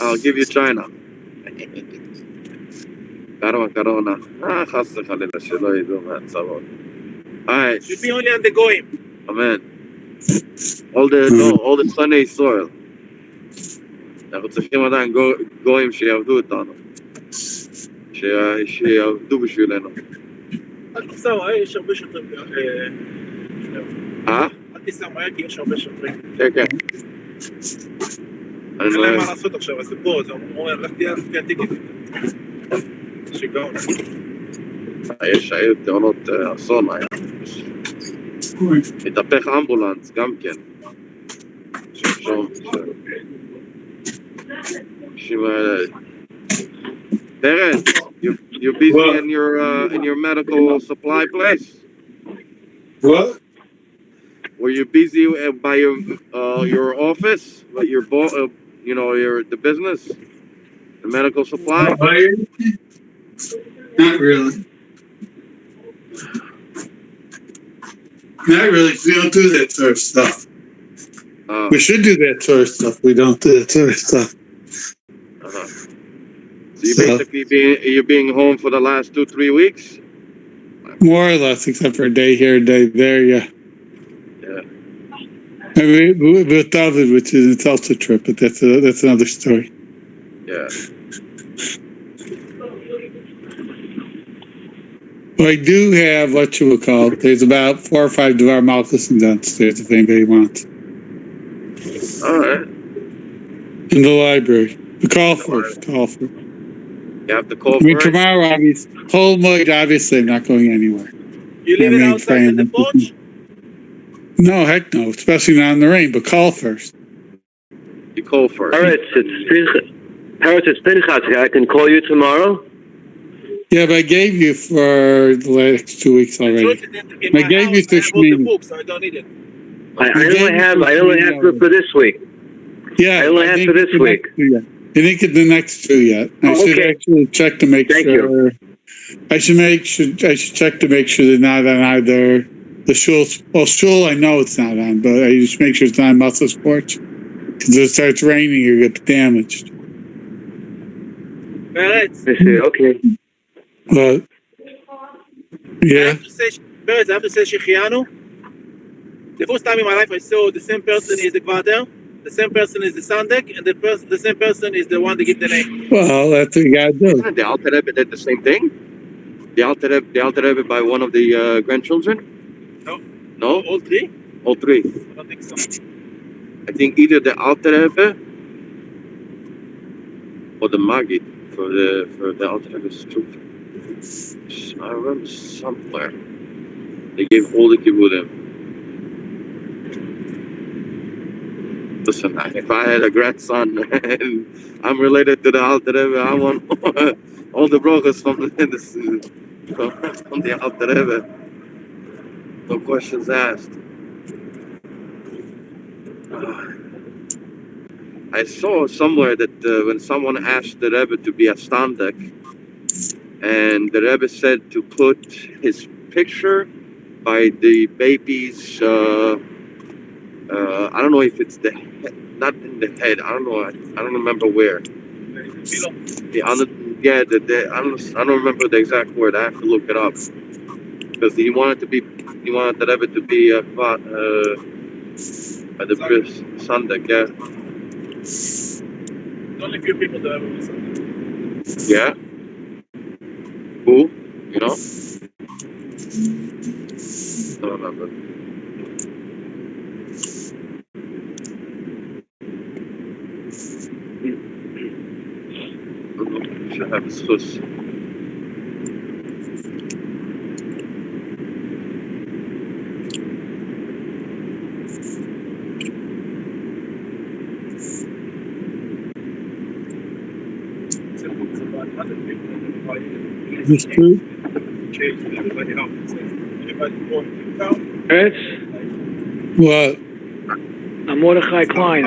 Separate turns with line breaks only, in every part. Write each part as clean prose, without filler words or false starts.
I'll give you China. Corona. חס וחלילה, שלא ידעו מהצרות. Alright.
Should be only on the goyim.
Amen. All the sunny soil. אנחנו צריכים עדיין גויים שיעבדו אותנו. שיעבדו בשבילנו.
אל תיסע מהר, יש הרבה שוטרים. אל תיסע מהר כי יש הרבה שוטרים.
כן, כן.
אין להם מה לעשות עכשיו, אז פה, אז אמרו, הלכתי עתיקית. שיגעון.
יש תאונות אסון היה. התהפך אמבולנס גם כן. Parents, you're busy in your medical supply place.
What?
Were you busy by your office, like your the business, the medical supply?
Not really. Not really. We don't do that sort of stuff. We should do that sort of stuff. We don't do that sort of stuff.
So you basically you're being home for the last 2-3 weeks?
More or less, except for a day here, a day there, yeah.
Yeah.
I mean, with David, which is itself a trip, but that's another story.
Yeah.
Well, I do have what you would call. There's about 4 or 5 Devar Malchusim downstairs if anybody wants.
All right.
In the library. Call first.
You have to call first?
I mean, tomorrow, obviously, whole mood, obviously, I'm not going anywhere.
You leave it outside in the porch?
No, heck no, especially not in the rain, but call first.
You call first.
Paris, it's Pinchas. I can call you tomorrow?
Yeah, but I gave you for the last 2 weeks already. I gave you to Shmini.
So I don't need it.
I only have for this week.
Yeah,
I only have for this week.
I didn't get the next 2 yet. I should actually check to make sure. I should check to make sure they're not on either the shul. Well, shul I know it's not on, but I just make sure it's not on Muscle Sports. Because if it starts raining, you get damaged.
Okay.
But yeah.
I have to say Shechianu. The first time in my life I saw the same person is the Kvater, the same person is the Sandek, and the same person is the one that give the name.
Well, that's what you gotta do.
The Alter Rebbe did the same thing? The Alter Rebbe by one of the grandchildren?
No.
No?
All three?
All three.
I don't think so.
I think either the Alter Rebbe or the Maggid for the Alter Rebbe's children. I remember somewhere they gave all the kibbudim. Listen, if I had a grandson and I'm related to the Alter Rebbe, I want all the brachas from the Alter Rebbe. No questions asked. I saw somewhere that when someone asked the Rebbe to be a standek, and the Rebbe said to put his picture by the baby's, I don't know if it's the head, not in the head, I don't know, I don't remember where. I don't remember the exact word, I have to look it up. Because he wanted the Rebbe to be by the Sunday, yeah.
Only few people that ever was.
Yeah. Who? You know? I don't remember. Should have his fuss.
Is this true?
Chris?
What?
I'm Mordechai Klein.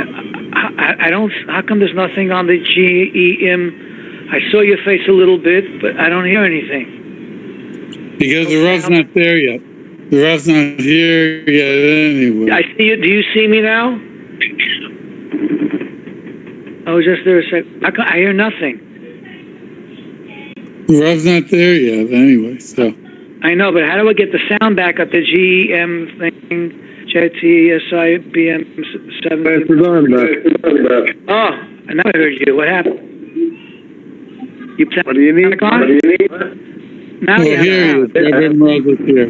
I don't. How come there's nothing on the GEM? I saw your face a little bit, but I don't hear anything.
Because the Rav's not there yet. The Rav's not here yet anyway.
I see you. Do you see me now? I was just there a sec. I hear nothing.
Rav's not there yet, anyway. So
I know, but how do I get the sound back up? The GEM thing, JTSIBM 7. Oh, I never heard you. What happened? What do you need? Now
here he is. Rabbi Marsov here.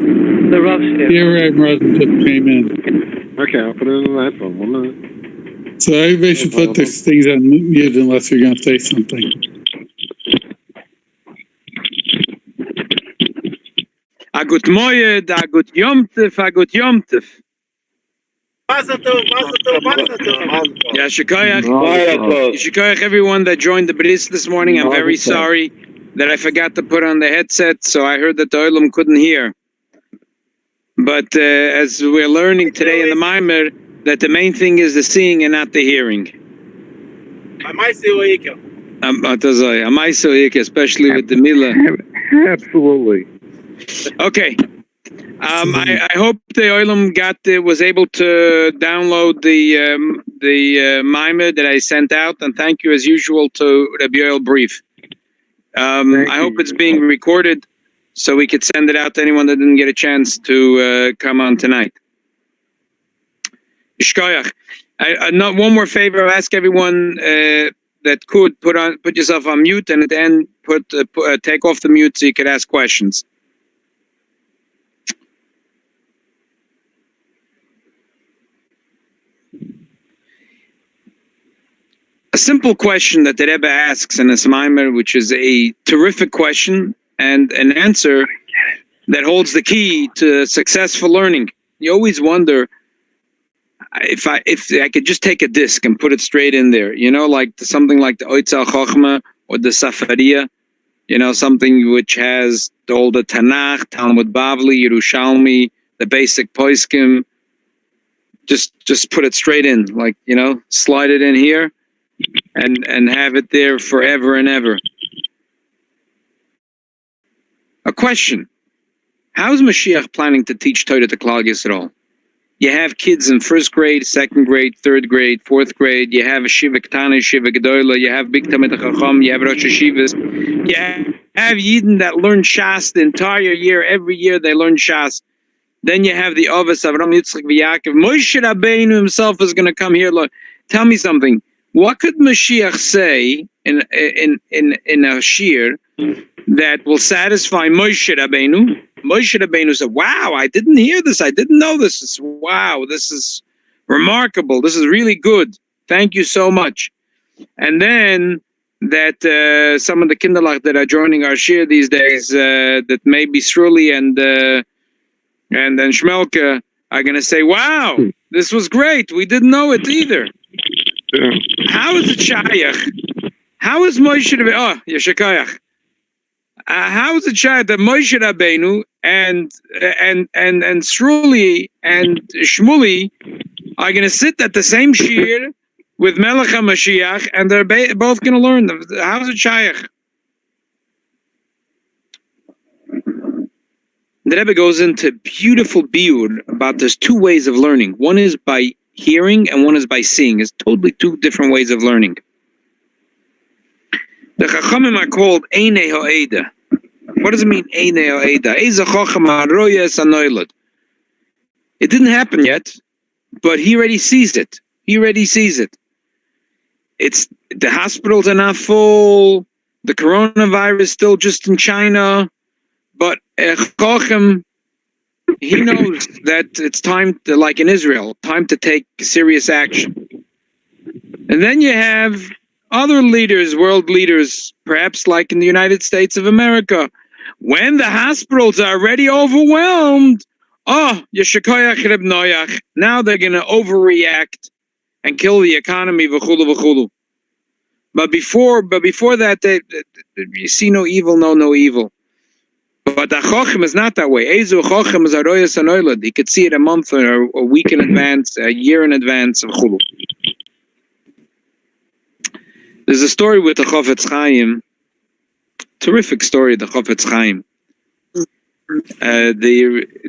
The Rav's here.
Here, Rabbi Marsov just came in.
Okay, I'll put it in the headphone. 1 minute.
So everybody should put their things on mute unless you're going to say something.
A good moyed, a good yomtiv, a good yomtiv. Yeah, Shikoyach. Shikoyach, everyone that joined the bris this morning. I'm very sorry that I forgot to put on the headset, so I heard that the Olam couldn't hear. But as we're learning today in the Maimer, that the main thing is the seeing and not the hearing. Especially with the Mila.
Absolutely.
Okay. I hope the Olam was able to download the Maimer that I sent out, and thank you as usual to Rabbi Yoel Brief. I hope it's being recorded so we could send it out to anyone that didn't get a chance to come on tonight. Ishkoyach. Not one more favor. I'll ask everyone that could put yourself on mute, and at the end take off the mute so you could ask questions. A simple question that the Rebbe asks in this Maimer, which is a terrific question and an answer that holds the key to successful learning. You always wonder if I could just take a disc and put it straight in there, like something like the Oitzal Chochma or the Safaria, something which has all the Tanakh, Talmud Bavli, Yerushalmi, the basic Poiskim. Just put it straight in, like, slide it in here. And have it there forever and ever. A question. How is Mashiach planning to teach Torah to Klal Yisrael? You have kids in first grade, second grade, third grade, fourth grade. You have a Shiva Ktana, Shiva Gedolei. You have Big Talmid Chacham. You have Rosh Hashivas. You have Yidden that learn Shas the entire year. Every year they learn Shas. Then you have the Avos, Avram, Yitzchak, V'Yaakov. Moshe Rabbeinu himself is going to come here. Look, tell me something. What could Mashiach say in a shir that will satisfy Moshe Rabbeinu? Moshe Rabbeinu said, "Wow, I didn't hear this. I didn't know this. Wow, this is remarkable. This is really good. Thank you so much." And then that some of the kinderlach that are joining our shir these days, that maybe Sruli and then Shmelka are going to say, "Wow, this was great. We didn't know it either." How is it Shayach? How is Moshe Rabbeinu? Oh, Yeshakayach. How is it Shayach that Moshe Rabbeinu and Sruli and Shmuli are going to sit at the same shir with Melech HaMashiach, and they're both going to learn? How is it Shayach? The Rebbe goes into beautiful biur about there's two ways of learning. One is by hearing and one is by seeing. It's totally two different ways of learning. The Chachamim are called Einei Ha'eda. What does it mean, Einei Ha'eda? Eza Chacham Ha'roya Sanoilad. It didn't happen yet, but he already sees it. It's the hospitals are not full. The coronavirus is still just in China, but Chacham, he knows that it's time to, like in Israel, time to take serious action. And then you have other leaders, world leaders, perhaps like in the United States of America, when the hospitals are already overwhelmed, Yeshikoyach Reb Noyach, now they're going to overreact and kill the economy, v'chulu v'chulu. But before that, you see no evil, no evil. But the Chochem is not that way. Ezu Chochem is Aroyas Anoilad. He could see it a month or a week in advance, a year in advance of Chulu. There's a story with the Chofetz Chaim. Terrific story, the Chofetz Chaim.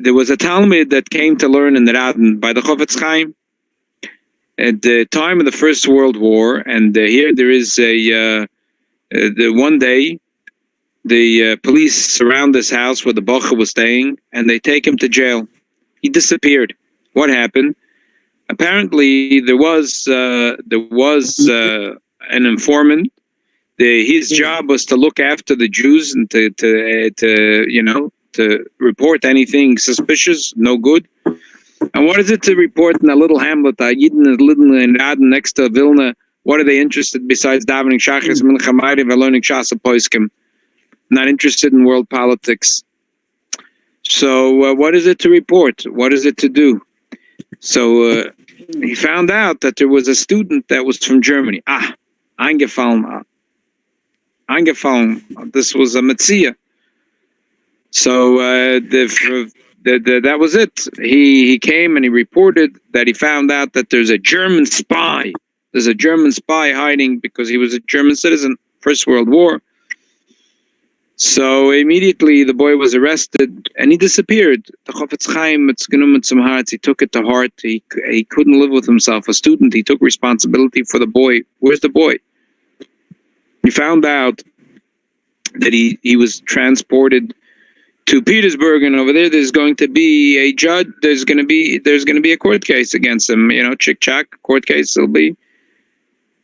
There was a Talmud that came to learn in the Radin by the Chofetz Chaim. at the time of the First World War, and here there is the one day the police surround this house where the Bacha was staying, and they take him to jail. He disappeared. What happened? Apparently, there was an informant. His job was to look after the Jews and to report anything suspicious, no good. And what is it to report in a little hamlet, next to Vilna? What are they interested besides davening shachris, mincha ma'ariv, and learning shas poskim? Not interested in world politics. So what is it to report? What is it to do? So he found out that there was a student that was from Germany. Eingefallen. This was a Metzia. So that was it. He came and he reported that he found out that there's a German spy. There's a German spy hiding because he was a German citizen, First World War. So immediately the boy was arrested and he disappeared. The Chofetz Chaim, he took it to heart. He couldn't live with himself. A student, he took responsibility for the boy. Where's the boy? He found out that he was transported to Petersburg, and over there's going to be a judge. There's going to be a court case against him. Chick-chack, court case. It'll be.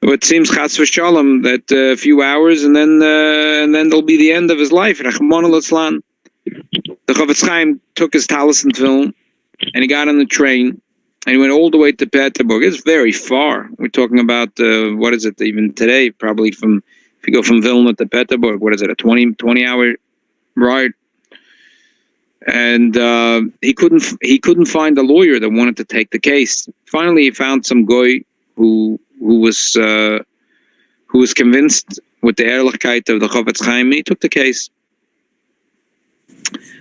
It seems chas v'shalom that a few hours, and then there'll be the end of his life. Rachmana litzlan. The Chofetz Chaim took his taliesin film, and he got on the train, and he went all the way to Petersburg. It's very far. We're talking about what is it? Even today, probably if you go from Vilna to Petersburg, what is it? A 20-hour ride. And he couldn't find a lawyer that wanted to take the case. Finally, he found some guy who was convinced with the ehrlichkeit of the Chofetz Chaim. He took the case.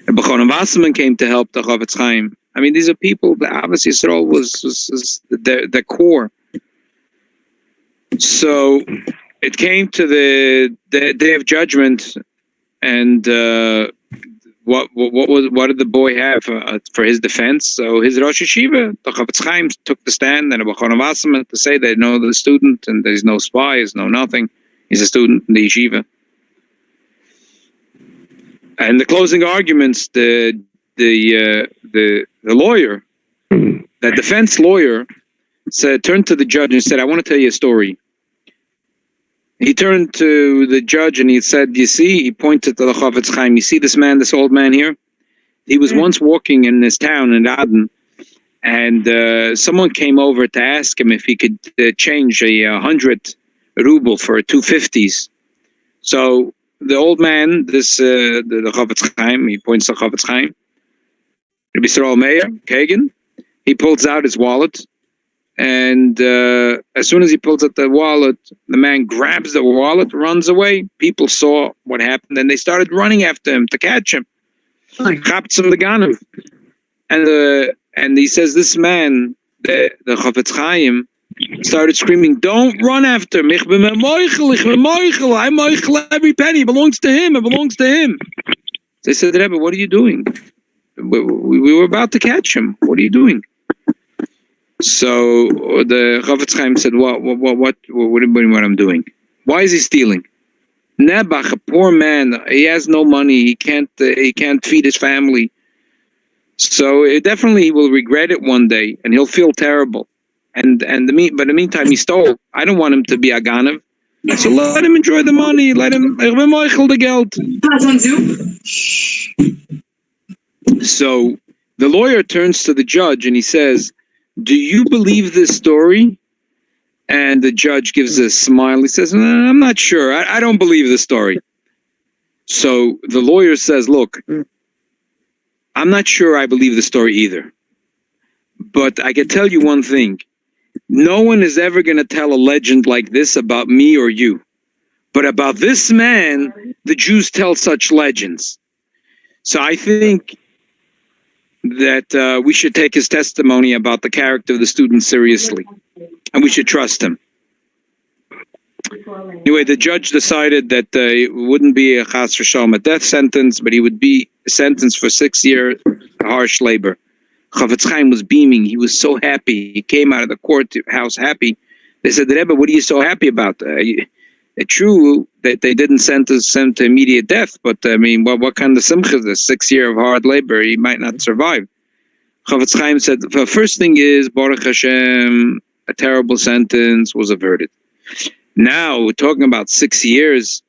And Bechon Wasserman came to help the Chofetz Chaim. I mean, these are people. The Ahavas Yisrael was the core. So it came to the day of judgment, and what did the boy have for his defense? So his Rosh Yeshiva, the Chofetz Chaim, took the stand, and Bechon Wasserman to say they know the student, and there's no spy, there's no nothing. He's a student in the yeshiva. And the closing arguments, the lawyer, the defense lawyer, turned to the judge and said, "I want to tell you a story." He turned to the judge and he said, "You see," he pointed to the Chofetz Chaim, "You see this man, this old man here? He was once walking in this town in Aden, and someone came over to ask him if he could change 100 ruble for 250s. So the old man, the Chofetz Chaim, he points to Chofetz Chaim, Rabbi Yisroel Meir, Kagan, he pulls out his wallet, and as soon as he pulls out the wallet, the man grabs the wallet, runs away. People saw what happened, and they started running after him to catch him. And he says, this man, the Chofetz Chaim, started screaming, "Don't run after him. I'm Moichel. Every penny belongs to him. It belongs to him." They said, "Rebbe, what are you doing? We were about to catch him. What are you doing?" So the Chofetz Chaim said, what I'm doing? Why is he stealing? Nebuch, a poor man, he has no money. He can't feed his family. So he will regret it one day, and he'll feel terrible. But in the meantime, he stole. I don't want him to be a ganav. So let him enjoy the money. Let him the geld. So the lawyer turns to the judge and he says, "Do you believe this story?" And the judge gives a smile. He says, "I'm not sure. I don't believe the story." So the lawyer says, "Look, I'm not sure I believe the story either. But I can tell you one thing. No one is ever going to tell a legend like this about me or you. But about this man, the Jews tell such legends. So I think that we should take his testimony about the character of the student seriously. And we should trust him." Anyway, the judge decided that it wouldn't be a chas v'shalom, a death sentence, but he would be sentenced for 6 years harsh labor. Chofetz Chaim was beaming. He was so happy. He came out of the courthouse happy. They said, Rebbe, what are you so happy about? It's true that they didn't send to immediate death, but I mean, what kind of simcha is this? 6 years of hard labor, he might not survive. Chofetz Chaim said, the first thing is, Baruch Hashem, a terrible sentence was averted. Now, we're talking about 6 years.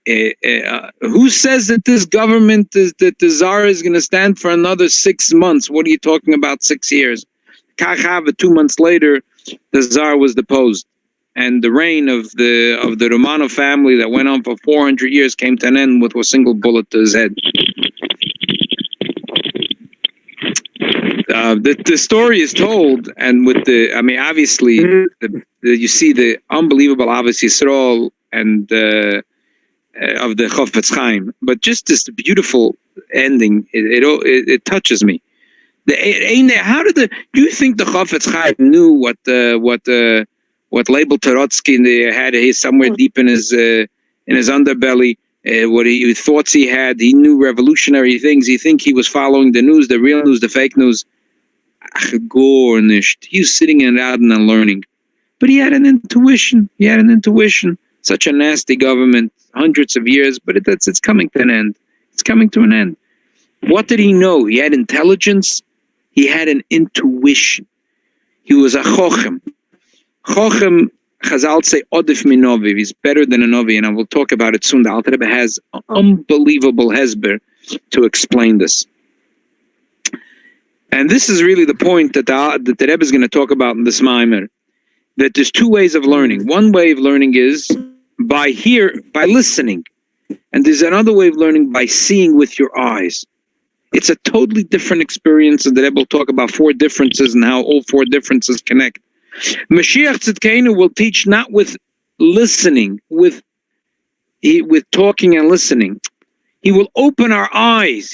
Who says that this government, that the Tsar is going to stand for another 6 months? What are you talking about, 6 years? 2 months later, the Tsar was deposed. And the reign of the Romanov family that went on for 400 years came to an end with a single bullet to his head. The story is told, and with obviously, you see the unbelievable Ahavas Yisroel and of the Chofetz Chaim, but just this beautiful ending, it touches me. Do you think the Chofetz Chaim knew what label Trotsky had somewhere deep in his underbelly? What he thoughts he had? He knew revolutionary things. You think he was following the news, the real news, the fake news? Gornished. He was sitting in Aden and learning, but he had an intuition. Such a nasty government, hundreds of years, but it's coming to an end. It's coming to an end. What did he know? He had intelligence. He had an intuition. He was a chochem. Chochem, Chazal say, odif min novi. He's better than a novi, and I will talk about it soon. The Alter Rebbe has an unbelievable hesber to explain this. And this is really the point that the Rebbe is going to talk about in this Maimer, that there's 2 ways of learning. One way of learning is by listening. And there's another way of learning by seeing with your eyes. It's a totally different experience, and the Rebbe will talk about 4 differences and how all 4 differences connect. Mashiach Tzidkeinu will teach not with listening, with talking and listening. He will open our eyes.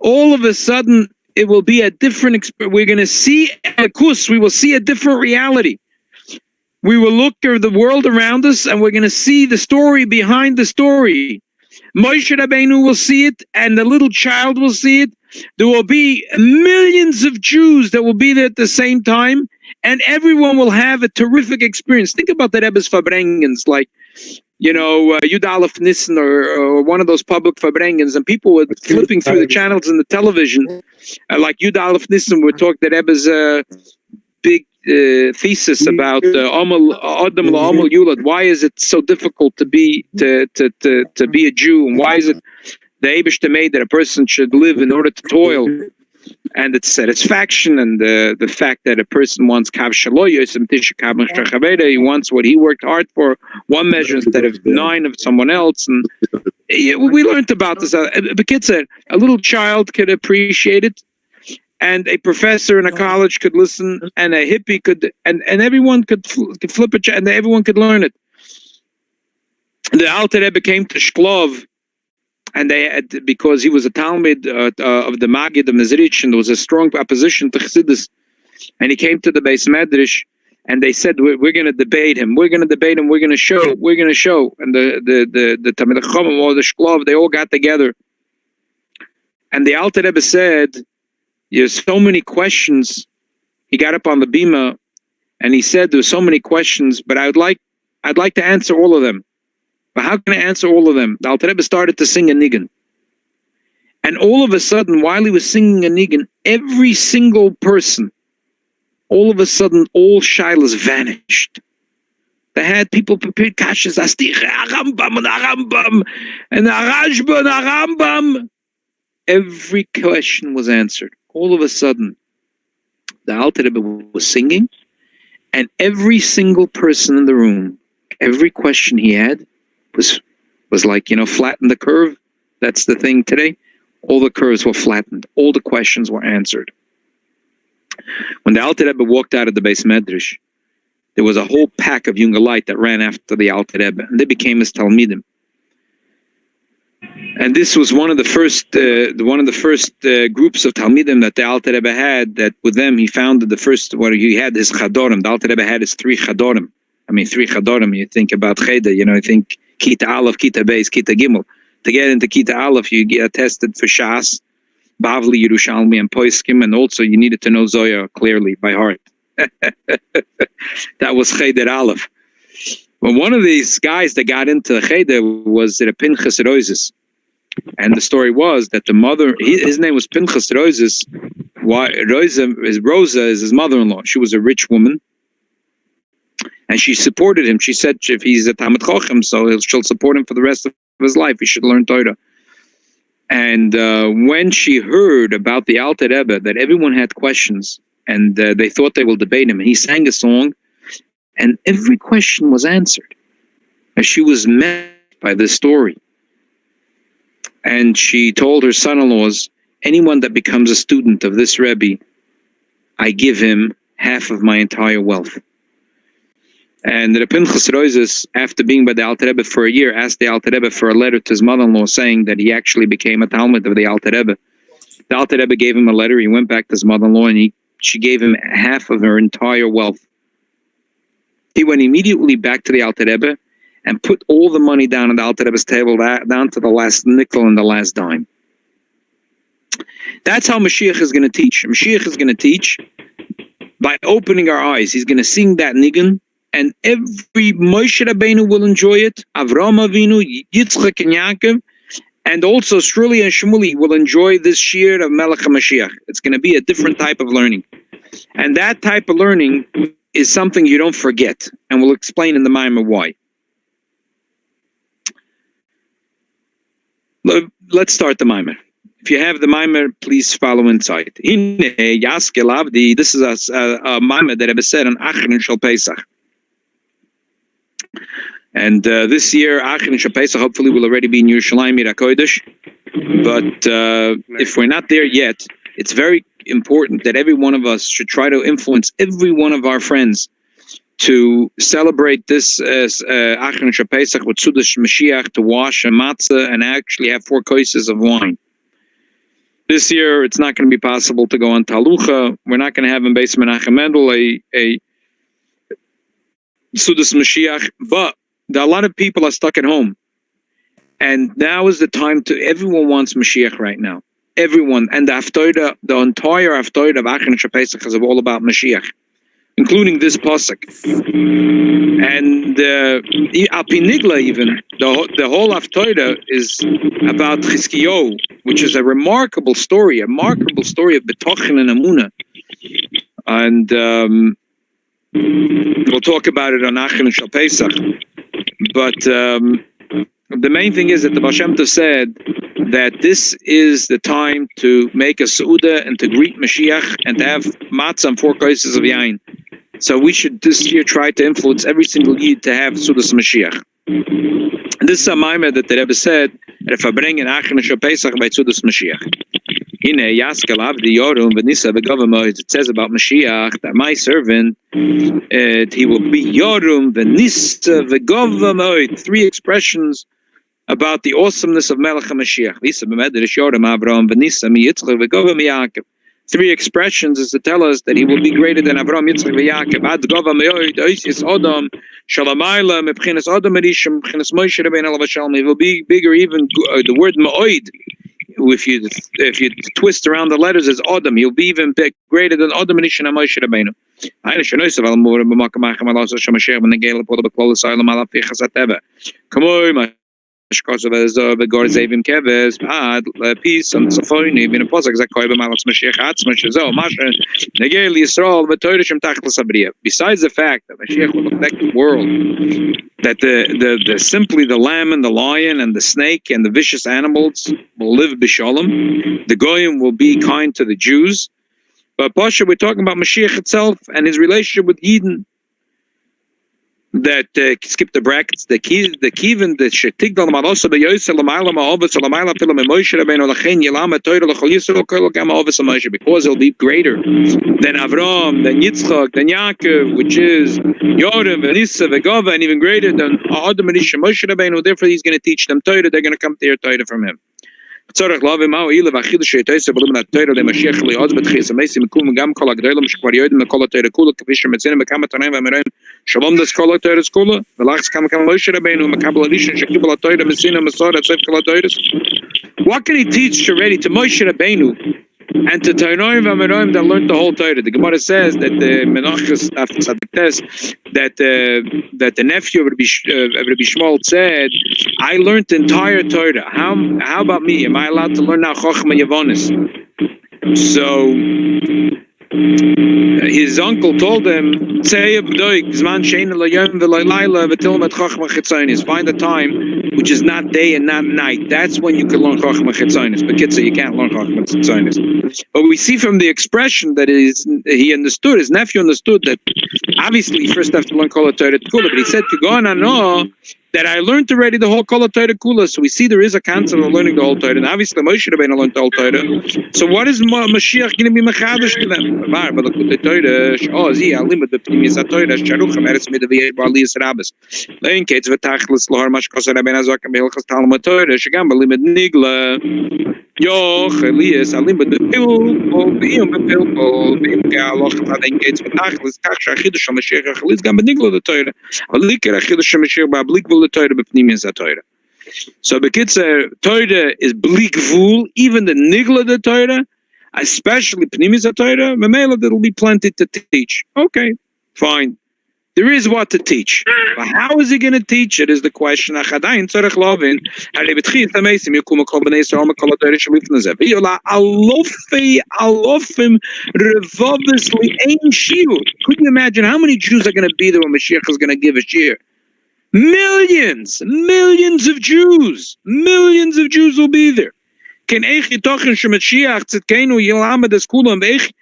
All of a sudden, it will be a different experience. We're going to see we will see a different reality. We will look at the world around us, and we're going to see the story behind the story. Moshe Rabbeinu will see it, and the little child will see it. There will be millions of Jews that will be there at the same time, and everyone will have a terrific experience. Think about the Rebbe's Farbrengens, like, Yud Aleph Nissen or one of those public Farbrengens, and people were flipping through the channels in the television, like Yud Aleph Nissen would talk the Rebbe's big thesis about Adam La'amal Yulad. Why is it so difficult to be a Jew, and why is it the Eibishter made that a person should live in order to toil, and its satisfaction, and the fact that a person wants kav shaloy, he wants what he worked hard for, one measure instead of 9 of someone else. And we learned about this. The kid said a little child could appreciate it, and a professor in a college could listen, and a hippie could, and everyone could flip it, and everyone could learn it. The Alter Rebbe came to Shklov, and they had, because he was a Talmud of the Magid of Mezrich, and there was a strong opposition to Chassidus, and he came to the Beis Medrash, and they said, we're going to debate him, we're going to show, and the Talmid Chacham or the Shklov, they all got together, and the Alter Rebbe said, there's so many questions. He got up on the bima, and he said, there's so many questions, but I'd like to answer all of them. But how can I answer all of them? The Alter Rebbe started to sing a nigun. And all of a sudden, while he was singing a nigun, every single person, all of a sudden, all shilas vanished. They had people prepared kashas, Rambam, and Arashba, and Rambam. Every question was answered. All of a sudden, the Alter Rebbe was singing, and every single person in the room, every question he had, was like, flatten the curve. That's the thing today. All the curves were flattened. All the questions were answered. When the Alter Rebbe walked out of the Beis Medrash, there was a whole pack of Jungelite that ran after the Alter Rebbe, and they became his Talmidim. And this was one of the first groups of Talmidim that the Alter Rebbe had. That with them he founded the first. He had his Chadorim. The Alter Rebbe had his 3 Chadorim. 3 Chadorim. You think about Cheder. You think Kita Aleph, Kita Beis, Kita Gimel. To get into Kita Aleph, you get tested for Shas. Bavli, Yerushalmi, and Poiskim, and also you needed to know Zoya clearly by heart. That was Cheder Aleph. Well, one of these guys that got into Cheder was the Pinchas Roises. And the story was that the mother, his name was Pinchas Roises. Rosa is his mother-in-law. She was a rich woman. And she supported him. She said if he's a Talmid Chochem, so she'll support him for the rest of his life. He should learn Torah. And when she heard about the Alter Rebbe, that everyone had questions, and they thought they will debate him, and he sang a song, and every question was answered. And she was met by this story. And she told her son-in-laws, anyone that becomes a student of this Rebbe, I give him half of my entire wealth. And the Pinchas Roises, after being by the Alter Rebbe for a year, asked the Alter Rebbe for a letter to his mother-in-law saying that he actually became a Talmud of the Alter Rebbe. The Alter Rebbe gave him a letter. He went back to his mother-in-law and she gave him half of her entire wealth. He went immediately back to the Alter Rebbe and put all the money down on the Alter Rebbe's table, down to the last nickel and the last dime. That's how Mashiach is going to teach. Mashiach is going to teach by opening our eyes. He's going to sing that nigun, and every Moshe Rabbeinu will enjoy it. Avraham Avinu, Yitzchak, and Yaakov, and also Shmuli and Shmuli will enjoy this shir of Melech HaMashiach. It's going to be a different type of learning. And that type of learning is something you don't forget. And we'll explain in the Maimer why. Let's start the Maimer. If you have the Maimer, please follow inside. This is a Maimer that Rebbe said on Achron Shel Pesach. And this year, Achron Shel Pesach hopefully will already be in Yerushalayim Ir HaKodesh. But if we're not there yet, it's very important that every one of us should try to influence every one of our friends to celebrate this Achron Shel Pesach with Sudash Mashiach, to wash a matzah and actually have 4 kosses of wine. This year, it's not going to be possible to go on Talucha. We're not going to have in Beis Menachem Mendel a Sudas Mashiach, but a lot of people are stuck at home. And now is the time everyone wants Mashiach right now. Everyone. And the Haftorah, the entire Haftorah of Achron Shel Pesach is all about Mashiach, including this pasuk. And Alpinigla even, the whole Haftorah is about Chizkiyahu, which is a remarkable story of Betochen and Amunah. And we'll talk about it on Achron Shel Pesach. But the main thing is that the Baal Shem Tov said that this is the time to make a Seudah and to greet Mashiach and to have matzah and 4 kosses of yain. So we should this year try to influence every single Yid to have Sudas Mashiach. And this is a Maimer that the Rebbe said that if I bring an Achron Shel Pesach by Sudas Mashiach. It says about Mashiach that my servant, he will be Yorum Venissa V'Govamoid. 3 expressions about the awesomeness of Melech HaMashiach. 3 expressions is to tell us that he will be greater than Avraham, Yitzchak, and Yaakov. He will be bigger, even the word Ma'oid. If you twist around the letters, is Adam. He'll be even big, greater than Adam and Moshe Rabbeinu. Come on, peace and Safoni bin a posek zakoy b'malas Mashiach atzma shezo masha Gedolei Yisroel v'Torah shem tachlis habriya. Besides the fact that Mashiach will affect the world, that the simply the lamb and the lion and the snake and the vicious animals will live b'shalom, the goyim will be kind to the Jews. But Pasha, we're talking about Mashiach itself and his relationship with Eden. That skip the brackets, the kivin, the shetigdal malosa beyoyse lamayla ma'ovis lamayla pila Moshe Rabbeinu lachen yilama Torah l'chol Yisrael kol gam ma'ovis Moshe, because he'll be greater than Avraham, than Yitzchak, than Yaakov, which is Yorim, Venissa, Vegava, and even greater than Adam and Moshe Rabbeinu. Therefore, he's going to teach them Torah. They're going to come to hear Torah from him. צורך להבין מהו אילה והחידוש שיתייסר בלום התורה למשיח ליעוז בתחיס המסים מקום גם כל הגדולים שכבר יודעים לכל התורה כולה כפי שמצינו בכמה תנאים ואמירים Shalom das Kol Torah Skula. Velachs kam Moshe Rabbeinu Makabel Rishon Shekibel Torah Messina Masora Tzef Kol Torah. What can he teach already to Moshe Rabbeinu and to Tanoim V'Amoraim that learned the whole Torah? The Gemara says that the Menachos that the nephew of Rabbi Shmuel said, I learned the entire Torah. How about me? Am I allowed to learn now Chochma Yavonis? So his uncle told him, find a time which is not day and not night. That's when you can learn Chochma Chitzonis. But kids say you can't learn Chochma Chitzonis. But we see from the expression that he understood, his nephew understood that obviously you first have to learn Kol Torah Kula, but he said to go on and know that I learned already the whole Kol Torah Kula. So we see there is a concept of learning the whole Torah, and obviously Moshe Rabbeinu learned the whole Torah. So what is Mashiach going to be machadish to them? Elias alim b'pil b'iyum b'pil b'aloch v'adein gates v'tachlis kach sh'achidush ha'mashiach achlis gam b'nigla the Torah alikir achidush ha'mashiach b'ablik v'l the Torah b'pnimius ha'Torah. So b'kitzer Torah is blik v'ul, even the nigla the Torah, especially pnimius ha'Torah. Memela there will be plenty to teach. Okay, fine. There is what to teach. But how is he going to teach it is the question. Alofim revovisly ein shiur. Could you imagine how many Jews are going to be there when Mashiach is going to give a shiur? Millions of Jews. Millions of Jews will be there. Can eich yitochen shemashiach tzidkenu yilamed es kulam veich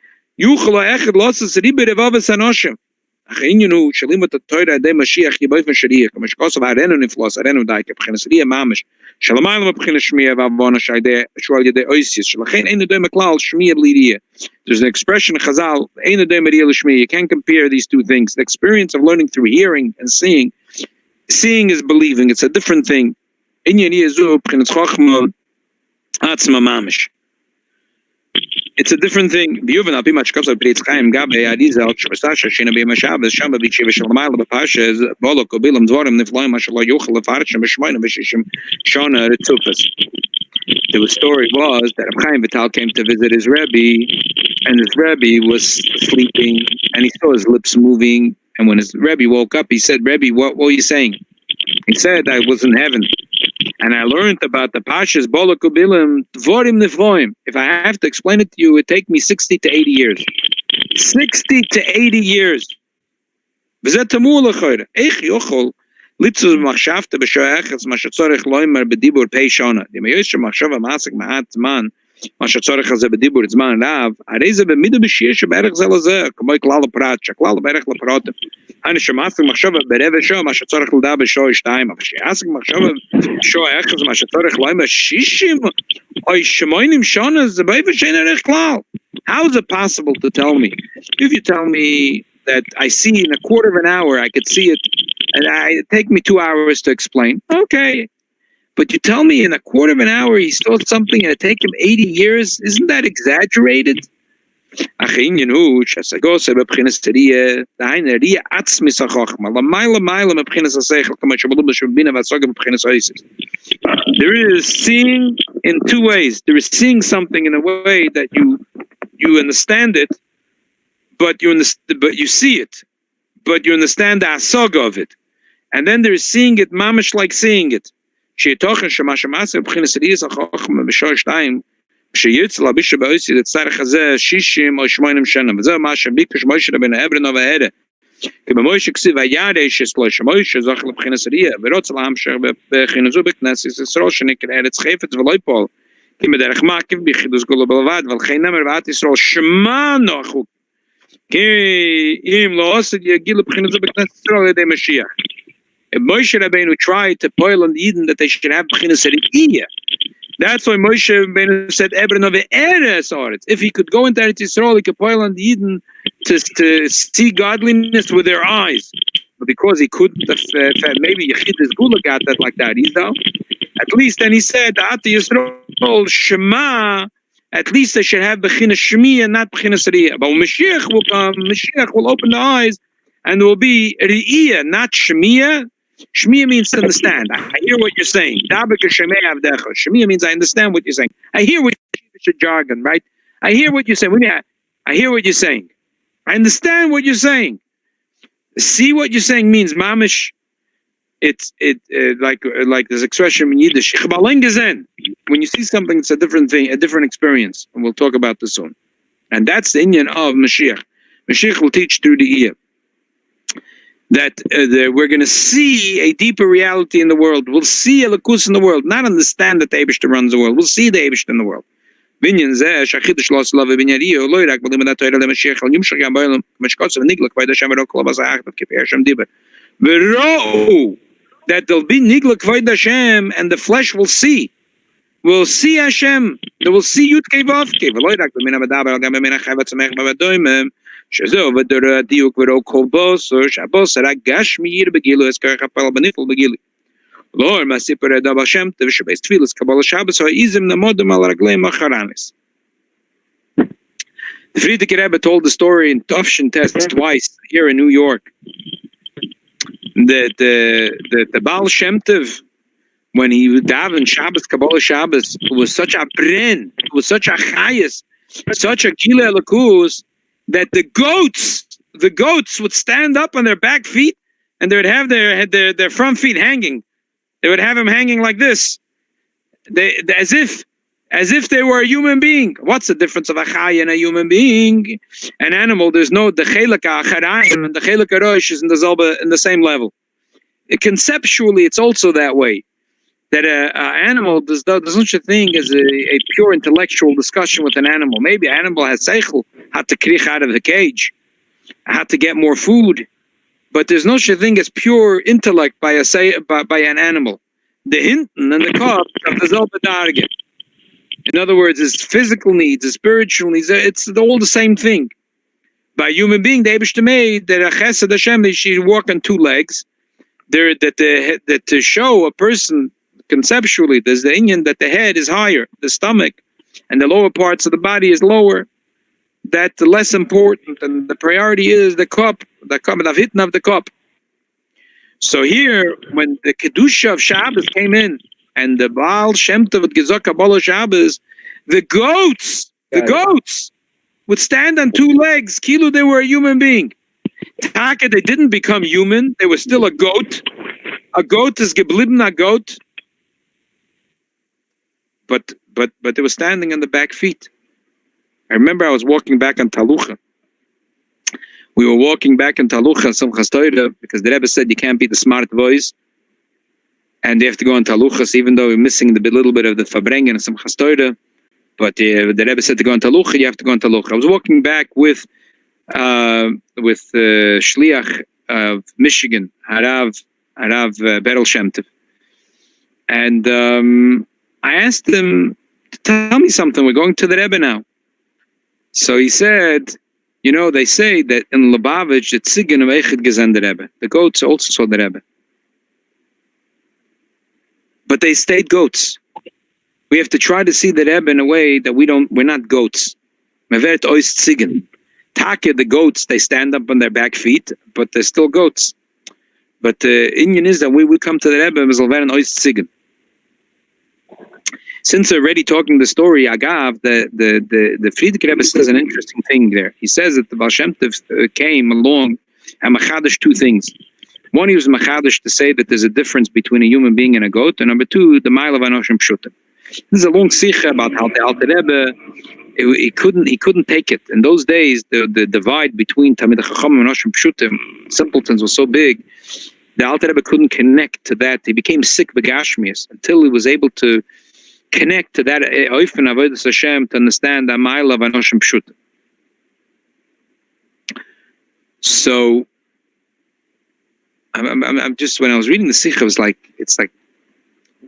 yuchel ha'echad losses ribe revovis hanoshim. Achininu shalim the Torah de Mashiach yiboif Mashiach. Mashkos of arenu niflos arenu daike b'chinas mamish. Shalamayim b'chinas shmiya v'avona shaydeh shual yedeh oisis. Shalachein ein nedoi meklal shmiya b'lidiya. There's an expression in Chazal, ein nedoi meriyah l'shmiya. You can't compare these two things. The experience of learning through hearing and seeing is believing. It's a different thing. Inyan yezu b'chinas chochma atzma mamish. It's a different thing. Chofetz Chaim Gabe Arizal Shvasasha Shina Be Mashavas Shamba Bichiva Shalmail Bapashes Bolok Obilam Dvorim Nifloim Mashallah Yochel Farshim Bishmoina Bishishim Shona Ritzufas. The story was that Rabbi Chaim Vital came to visit his Rebbe, and his Rebbe was sleeping, and he saw his lips moving. And when his Rebbe woke up, he said, "Rebbe, what were you saying?" He said, "I was in heaven, and I learned about the Pashas Bolok Ubilim Dvorim Nifloim. If I have to explain it to you, it would take me 60 to 80 years. 60 to 80 years. V'zeh tamur l'choyre. Eich yochol litzuz machshavte b'sho'echets mashatzorech loimer b'dibur pei shona. Di meyoysh machshava masik ma'at zman mashatzorech hazeh b'dibur zman rav. Arei ze b'midu b'shir she'berech zel hazeh. K'moy klal l'prat. She'klal l'berech l'pratim. Ani she'masik machshava b'reve sho'a mashatzorech l'da b'sho'a ishtayim. Av she'asik machshava b'sho'echets mashatzorech loimer shishim oy shemoinim shona ze b'ayva she'nerech klal. How is it possible to tell me? If you tell me that I see in a quarter of an hour, I could see it, and it take me 2 hours to explain. Okay. But you tell me in a quarter of an hour he saw something and it take him 80 years? Isn't that exaggerated? There is seeing in two ways. There is seeing something in a way that you understand it, but you see it, but you understand the asog of it, and then there's seeing it, mamish like seeing it. If Moshe Rabbeinu tried to poil on the Eden that they should have b'chinas riyah, that's why Moshe Rabbeinu said if he could go into Eretz Yisrael, he could poil on the Eden to see godliness with their eyes. But because he couldn't, maybe Yechidus Gula got that like that, at least then he said, Yisrael Shema, at least they should have b'chinas shmiyah, not b'chinas riyah. But when Mashiach will come, Mashiach will open the eyes, and there will be Re'iyah, not Shemiya. Shemiya means to understand. I hear what you're saying. Shemiya means I understand what you're saying. I hear what you're jargon, right? I hear what you're saying. I hear what you're saying. I understand what you're saying. See what you're saying means mamish. It's like this expression in Yiddish. When you see something, it's a different thing, a different experience, and we'll talk about this soon. And that's the Inyan of Mashiach. Mashiach will teach through the ear that we're going to see a deeper reality in the world. We'll see a lakus in the world, not understand that the Eibishter runs the world. We'll see the Eibishter in the world. Binyan zeh shachidush lo slav binyan iyo lo irak b'lim adat toira leMashiach al yimshach yam ba'olam meshkotzav niglak v'ayda shem v'ro kol b'zayach v'kiper shem diber v'ro that there'll be niglak v'ayda Hashem and the flesh will see. We'll see Hashem. They will see Yud Kei Vav Kei v'lo irak b'mina b'daber al gam b'mina chai v'tzamech b'vadoimem shezeh v'dora diuk v'ro kol bosor shabosor agash miyir begilu eskarech apal b'nifel begilu. Lord, my sipper Rabbi Shem Tov Shabbos Tfilas Kabbalah Shabbos Ha'izim Namodim Al Raglei Macharanis. The Friedrich Rebbe told the story in Tufshin Test twice here in New York. That the Baal Shem Tov, when he would daven Shabbos Kabbalah Shabbos, was such a brin, was such a chayas, such a gila lakus, that the goats would stand up on their back feet and they would have their front feet hanging. They would have him hanging like this, as if they were a human being. What's the difference of a chay and a human being? An animal, there's no the chelak acharayim and the chelak arosh is in the same level. Conceptually, it's also that way. That an animal there's such a thing as a pure intellectual discussion with an animal. Maybe an animal has seichel, had to krich out of the cage, had to get more food. But there's no such thing as pure intellect by an animal. The hinten and the cup of the zelba darge. In other words, his physical needs, his spiritual needs, it's all the same thing. By a human being, the Eibishter made that a chesed Hashem, they should walk on two legs. That to show a person conceptually, there's the inyan that the head is higher, the stomach, and the lower parts of the body is lower. That's less important, and the priority is the cup, the hitna of the cup. So here, when the kedusha of Shabbos came in, and the Baal Shem Tov Gezok Kabbalah Shabbos, the goats would stand on two legs. Kilu, they were a human being. Taka, they didn't become human; they were still a goat. A goat is geblibna goat, but they were standing on the back feet. I remember I was walking back on Talucha. We were walking back in Talucha, Tzemach Tzedek, because the Rebbe said you can't be the smart boys, and they have to go on Taluchas, even though we're missing the little bit of the Fabrengen and Tzemach Tzedek. But the Rebbe said to go on Talucha, you have to go on Talucha. I was walking back with Shliach of Michigan, Harav Berel Shem Tov, and I asked him to tell me something. We're going to the Rebbe now. So he said, you know, they say that in Lubavitch, the Tzigen of Echid gesehen the Rebbe. The goats also saw the Rebbe. But they stayed goats. We have to try to see the Rebbe in a way that we're not goats. Mevert ois Tzigen. Take the goats, they stand up on their back feet, but they're still goats. But the Inyan is that we come to the Rebbe, Mezalveren ois Tzigen. Since we're already talking the story, Agav, the Friedrich Rebbe says an interesting thing there. He says that the Baal Shem Tov came along and machadish two things. One, he was machadish to say that there's a difference between a human being and a goat, and number two, the mile of Anoshim Pshutim. This is a long sikha about how the Alter Rebbe, he couldn't take it. In those days, the divide between Tamid Chacham and Anoshim Pshutim, simpletons, was so big, the Alter Rebbe couldn't connect to that. He became sick begashmias until he was able to connect to that oifen avodas Hashem to understand the mile of Anoshim Pshutim. So I'm just, when I was reading the Sikha, it's like,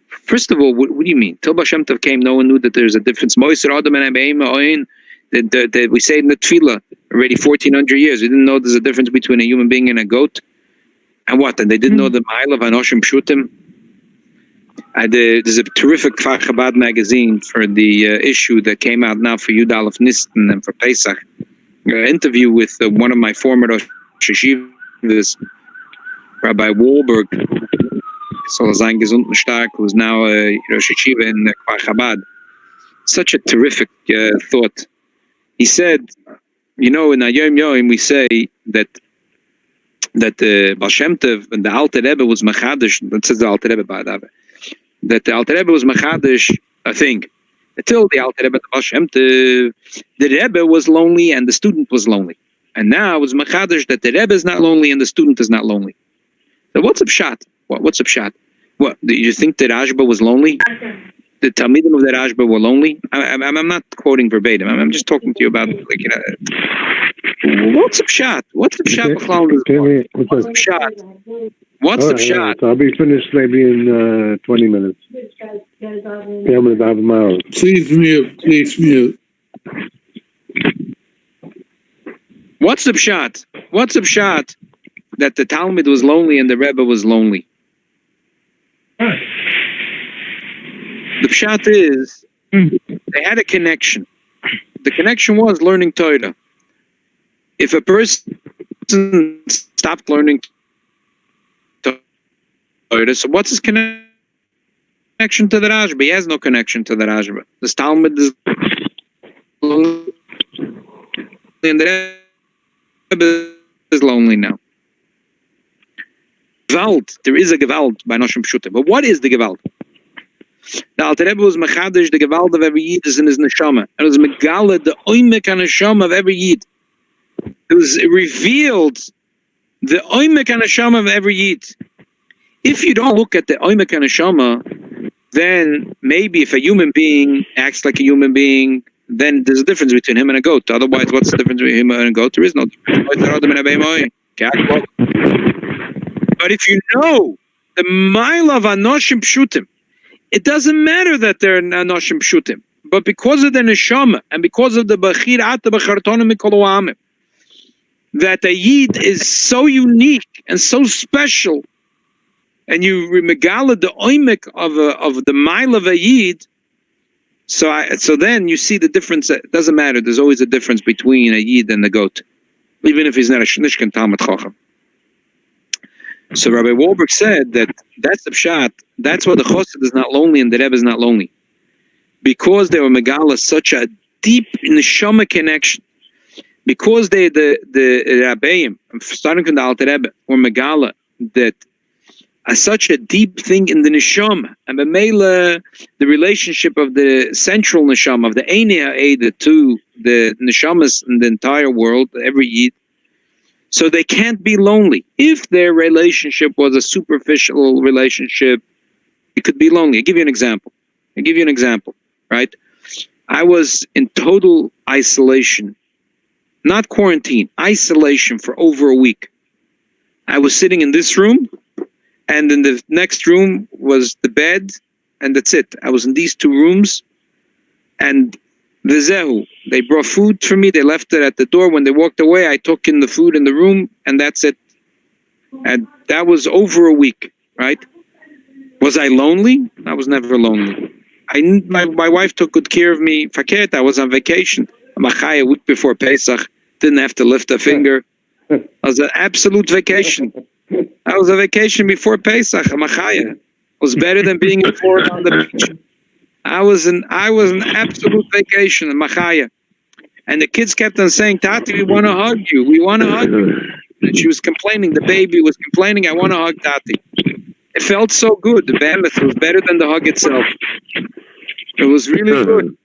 first of all, what do you mean? Till Baal Shem Tov came, no one knew that there's a difference. Moiser Adam and Abeima Oin, that we say in the Tefillah already 1400 years. We didn't know there's a difference between a human being and a goat. And what? And they didn't know the mile of Anoshim Pshutim. There's a terrific Kfar Chabad magazine for the issue that came out now for Yud Aleph Nistan and for Pesach. An interview with one of my former Rosh Yeshiva this Rabbi Wahlberg, soll sein gesund und stark, who's now a Rosh Yeshiva in Kfar Chabad. Such a terrific thought. He said, in Hayom Yom we say that the Baal Shem Tov and the Alter Rebbe was machadish. That says the Alter Rebbe by that. That the Alter Rebbe was machadish. I think until the Alter Rebbe, the Baal Shem Tov, the Rebbe was lonely and the student was lonely, and now it was machadish that the Rebbe is not lonely and the student is not lonely. So what's up shot? What's up shot? What do you think that Rashba was lonely? The Talmidim of the Rashba were lonely. I'm not quoting verbatim. I'm just talking to you about what's up shot? What's up shot? What's up shot? What's up shot?
I'll be finished maybe in 20 minutes.
Please mute.
What's up shot? What's up shot? That the Talmud was lonely and the Rebbe was lonely. The pshat is, they had a connection. The connection was learning Torah. If a person stopped learning Torah, so what's his connection to the Rashba? He has no connection to the Rashba. The Talmud is lonely, and the Rebbe is lonely now. Gewalt, there is a Gewalt by Noshim Pshutim. But what is the Gewalt? The Alter Rebbe was mechadish, the Gewalt of every Yid is in his neshama. And it was megala, the oimek neshama of every Yid. It revealed the oimek neshama of every Yid. If you don't look at the oimek neshama, then maybe if a human being acts like a human being, then there's a difference between him and a goat. Otherwise, what's the difference between him and a goat? There is no difference. But if you know the mile of Anoshim Pshutim, it doesn't matter that they're Anoshim Pshutim, but because of the Neshama and because of the Bachir Ata Bachartonim Mikoloamim, that the Yid is so unique and so special, and you remegala the oimek of the mile of a Yid, so then you see the difference. It doesn't matter. There's always a difference between a Yid and the goat, even if he's not a Nishkan Talmud Chacham. So Rabbi Wahlberg said that's the pshat. That's why the Chosed is not lonely and the Rebbe is not lonely, because they were megala such a deep neshama connection. Because the Rabbeim, starting from the Alter Rebbe, were megala that such a deep thing in the neshama, and b'meila the relationship of the central neshama of the Einei to the neshamas in the entire world, every Yid. So they can't be lonely. If their relationship was a superficial relationship, it could be lonely. I'll give you an example, right? I was in total isolation, not quarantine, isolation for over a week. I was sitting in this room, and in the next room was the bed, and that's it. I was in these two rooms, and Vizehu, they brought food for me. They left it at the door. When they walked away, I took in the food in the room, and that's it. And that was over a week, right? Was I lonely? I was never lonely. My wife took good care of me. Faket, I was on vacation. Machaya, a week before Pesach, didn't have to lift a finger. I was an absolute vacation. I was a vacation before Pesach. Machaya. It was better than being in Florida on the beach. I was an absolute vacation in Machaya. And the kids kept on saying, Tati, we want to hug you. We want to hug you. And she was complaining. The baby was complaining, I want to hug Tati. It felt so good. The behemoth was better than the hug itself. It was really good.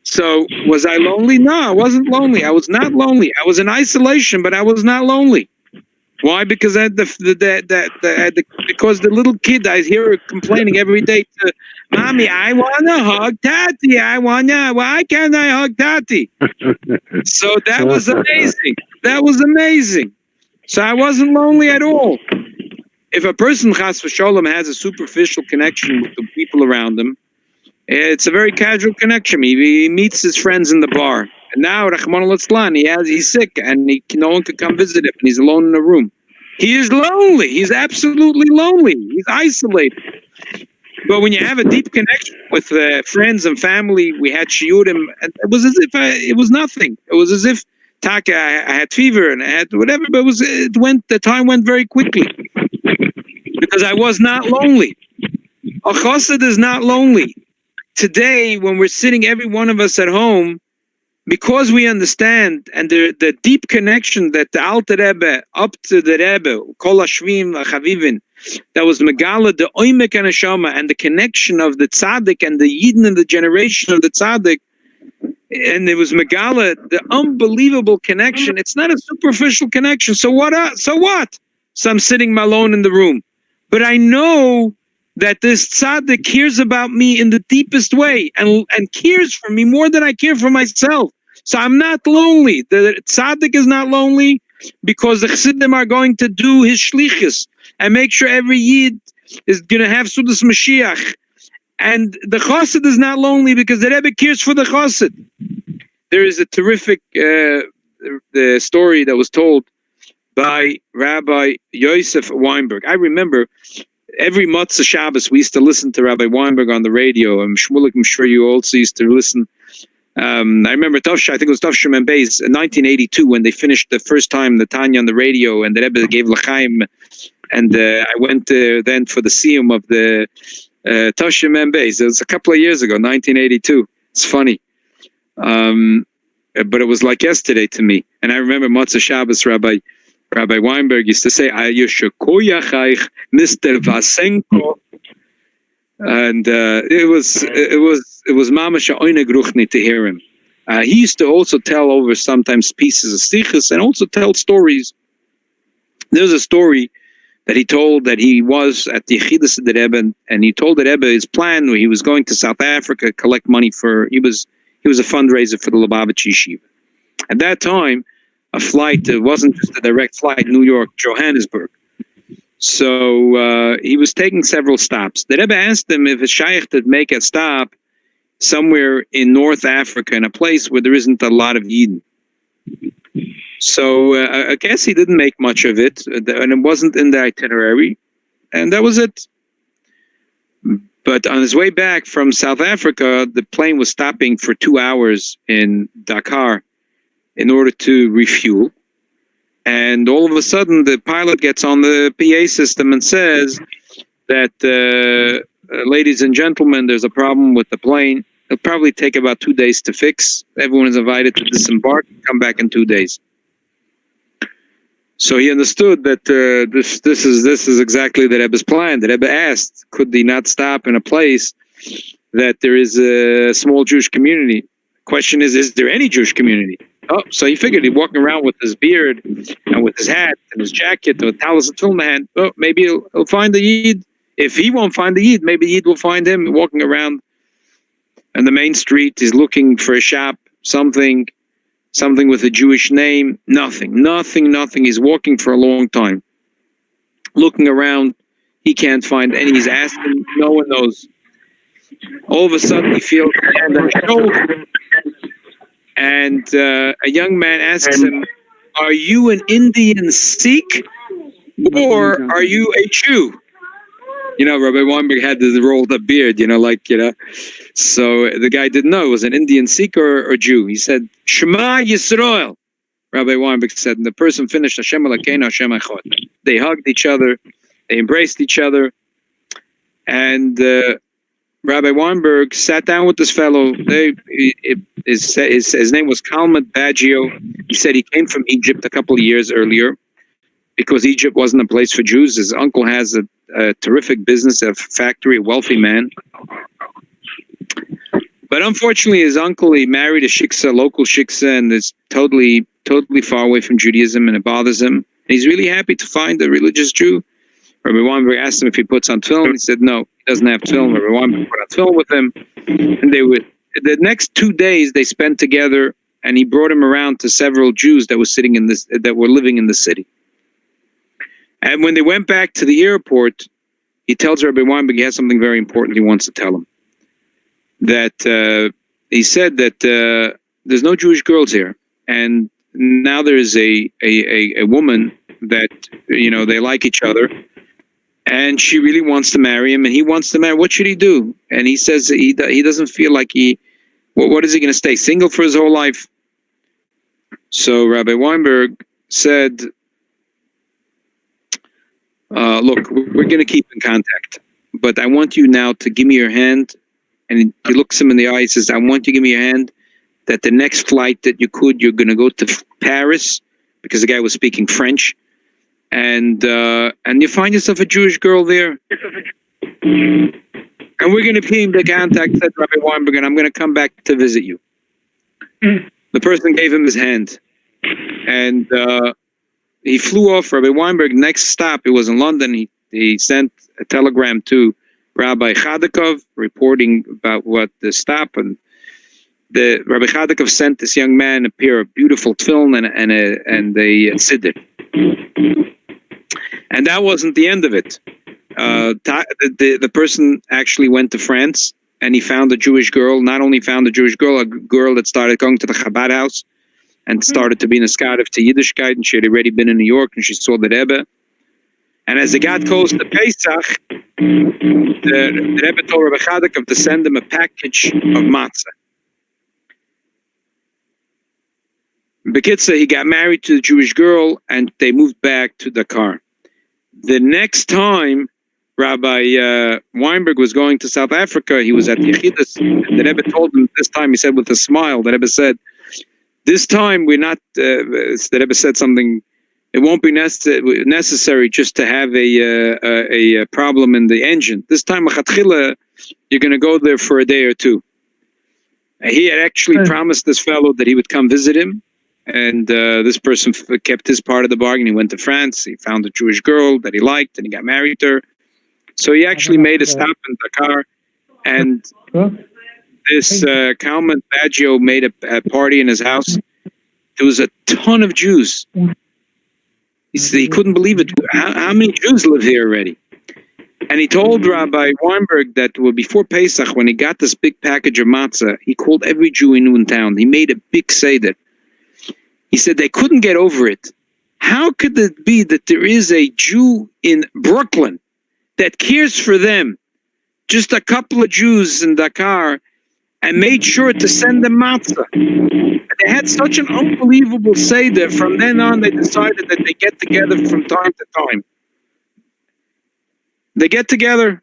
So, was I lonely? No, I wasn't lonely. I was not lonely. I was in isolation, but I was not lonely. Why? Because I had because the little kid, I hear her complaining every day to Mommy, I want to hug Tati. Why can't I hug Tati? So that was amazing. That was amazing. So I wasn't lonely at all. If a person, chas v'sholem, has a superficial connection with the people around him, it's a very casual connection. He meets his friends in the bar. And now, Rahman al-Islan, he's sick and no one could come visit him and he's alone in a room. He is lonely. He's absolutely lonely. He's isolated. But when you have a deep connection with friends and family, we had shiurim, and it was as if it was nothing. It was as if Taka, I had fever and I had whatever, but the time went very quickly because I was not lonely. A chassid is not lonely. Today, when we're sitting, every one of us at home, because we understand and the deep connection that the Alter Rebbe up to the Rebbe, Kol Hashvim Chavivin, that was Megala, the Oimek and Neshama, and the connection of the Tzaddik and the Yidden and the generation of the Tzaddik, and it was Megala, the unbelievable connection. It's not a superficial connection. So what? So I'm sitting alone in the room, but I know that this tzaddik cares about me in the deepest way and cares for me more than I care for myself. So I'm not lonely. The tzaddik is not lonely because the chassidim are going to do his shlichus and make sure every yid is going to have Sudas Mashiach. And the chassid is not lonely because the Rebbe cares for the chassid. There is a terrific the story that was told by Rabbi Yosef Weinberg. I remember every Matzah Shabbos, we used to listen to Rabbi Weinberg on the radio. And Shmulik, I'm sure you also used to listen. I remember I think it was Tavshim and Beis in 1982 when they finished the first time the Tanya on the radio and the Rebbe gave L'chaim. And I went then for the Siyum of the Tavshim and Beis. It was a couple of years ago, 1982. It's funny. But it was like yesterday to me. And I remember Matzah Shabbos, Rabbi Weinberg used to say, Mr. Vasenko. And it was Mamasha Oine Gruchni to hear him. He used to also tell over sometimes pieces of stichas and also tell stories. There's a story that he told that he was at the Yechidus of the Rebbe, and he told the Rebbe his plan where he was going to South Africa, collect money for, he was a fundraiser for the Lubavitcher Yeshiva. At that time, a flight, it wasn't just a direct flight, New York, Johannesburg. So he was taking several stops. The Rebbe asked him if a shaykh would make a stop somewhere in North Africa, in a place where there isn't a lot of Yidden. So I guess he didn't make much of it, and it wasn't in the itinerary, and that was it. But on his way back from South Africa, the plane was stopping for 2 hours in Dakar in order to refuel. And all of a sudden, the pilot gets on the PA system and says that, ladies and gentlemen, there's a problem with the plane. It'll probably take about 2 days to fix. Everyone is invited to disembark and come back in 2 days. So he understood that this is exactly the Rebbe's plan. The Rebbe asked, could he not stop in a place that there is a small Jewish community? Question is there any Jewish community? Oh, so he figured he'd walking around with his beard and with his hat and his jacket and with talis and tefillin in the hand. Oh, maybe he'll find the Yid. If he won't find the Yid, maybe the Yid will find him walking around on the main street. He's looking for a shop, something with a Jewish name. Nothing. He's walking for a long time, looking around. He can't find any. He's asking. No one knows. All of a sudden, he feels a hand on his shoulder. And a young man asks him, are you an Indian Sikh or are you a Jew? You know, Rabbi Weinberg had the rolled up beard, so the guy didn't know it was an Indian Sikh or Jew. He said, Shema Yisroel. Rabbi Weinberg said, and the person finished Hashem Elokeinu Hashem Echad. They hugged each other, they embraced each other, and Rabbi Weinberg sat down with this fellow. His name was Kalmat Baggio. He said he came from Egypt a couple of years earlier because Egypt wasn't a place for Jews. His uncle has a terrific business, a factory, a wealthy man. But unfortunately, his uncle, he married a shiksa, local shiksa, and is totally far away from Judaism, and it bothers him. And he's really happy to find a religious Jew. Rabbi Weinberg asked him if he puts on tefillin. He said no, he doesn't have tefillin. Rabbi Weinberg put on tefillin with him, and the next 2 days they spent together, and he brought him around to several Jews that were living in the city. And when they went back to the airport, he tells Rabbi Weinberg he has something very important he wants to tell him. That he said that there's no Jewish girls here, and now there's a woman that they like each other. And she really wants to marry him, and he wants to marry. What should he do? And he says he doesn't feel like what is he going to stay single for his whole life? So Rabbi Weinberg said, look, we're going to keep in contact, but I want you now to give me your hand. And he looks him in the eye and says, I want you to give me your hand that the next flight that you're going to go to Paris, because the guy was speaking French, and you find yourself a Jewish girl there. And we're going to keep in contact, said Rabbi Weinberg, and I'm going to come back to visit you. The person gave him his hand. And he flew off. Rabbi Weinberg, next stop, it was in London. He sent a telegram to Rabbi Chadikov reporting about what the stop, and the Rabbi Chadikov sent this young man a pair of beautiful tefillin and a siddur. And that wasn't the end of it. The person actually went to France and he found a Jewish girl. Not only found a Jewish girl, a girl that started going to the Chabad house and started to be in a Skadev to Yiddishkeit, and she had already been in New York and she saw the Rebbe. And as they got close to Pesach, the Rebbe told Rabbi Chadikov to send him a package of matzah. Bekitza, he got married to the Jewish girl and they moved back to Dakar. The next time Rabbi Weinberg was going to South Africa, he was at the Yechidus, and the Rebbe told him this time, he said with a smile, the Rebbe said, this time we're not, the Rebbe said something, it won't be necessary just to have a problem in the engine. This time, you're going to go there for a day or two. He had actually promised this fellow that he would come visit him. And this person kept his part of the bargain. He went to France. He found a Jewish girl that he liked, and he got married to her. So he actually made a stop in Dakar. And this Kalman Baggio made a party in his house. There was a ton of Jews. He said he couldn't believe it. How many Jews live here already? And he told Rabbi Weinberg that before Pesach, when he got this big package of matzah, he called every Jew he knew in town. He made a big seder. He said they couldn't get over it. How could it be that there is a Jew in Brooklyn that cares for them? Just a couple of Jews in Dakar, and made sure to send them matzah. They had such an unbelievable seder. From then on, they decided that they get together from time to time. They get together,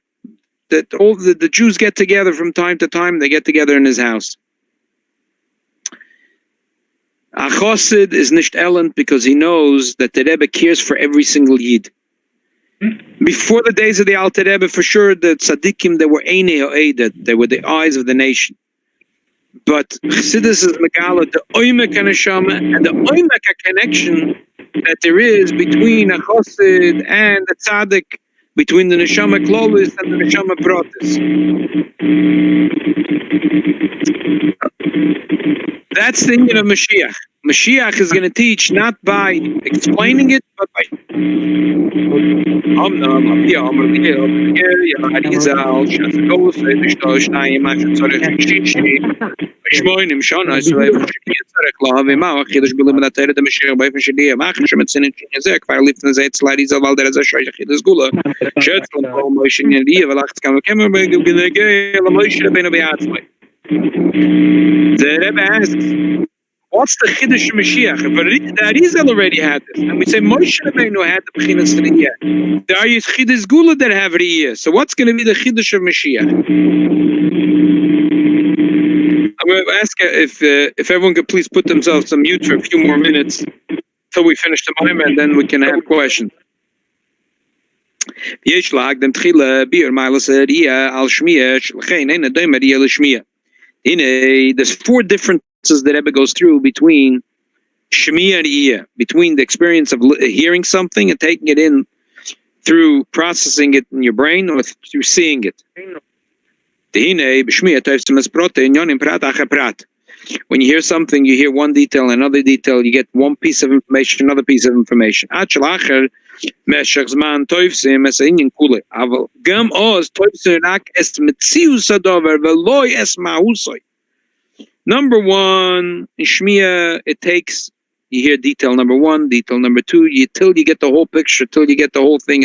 that all the Jews get together from time to time. They get together in his house. A Chosid is nicht elend because he knows that the Rebbe cares for every single Yid. Before the days of the Alter Rebbe, for sure, the tzaddikim, they were einei ha'edet, they were the eyes of the nation. But Chassidus is Megala, the oimek haneshama, and the oimek connection that there is between a Chosid and the tzaddik, between the neshama klolis and the neshama protis. That's the thing of Mashiach. Mashiach is going to teach not by explaining it, but by the Rebbe asks, what's the Chiddush Mashiach? If the Arizal already had this, and we say Moshe Rabbeinu had the Bechinas Riyah. There are Chiddush Gula that have Riyah. So what's going to be the Chiddush of Mashiach? I'm going to ask if everyone could please put themselves on mute for a few more minutes till we finish the Maimah, and then we can have questions. There's 4 differences that Rebbe goes through between Shmiya and Iyah, between the experience of hearing something and taking it in through processing it in your brain or through seeing it. When you hear something, you hear one detail, another detail, you get one piece of information, another piece of information. Number one, in Shmiya, it takes, you hear detail number one, detail number two, till you get the whole picture, till you get the whole thing.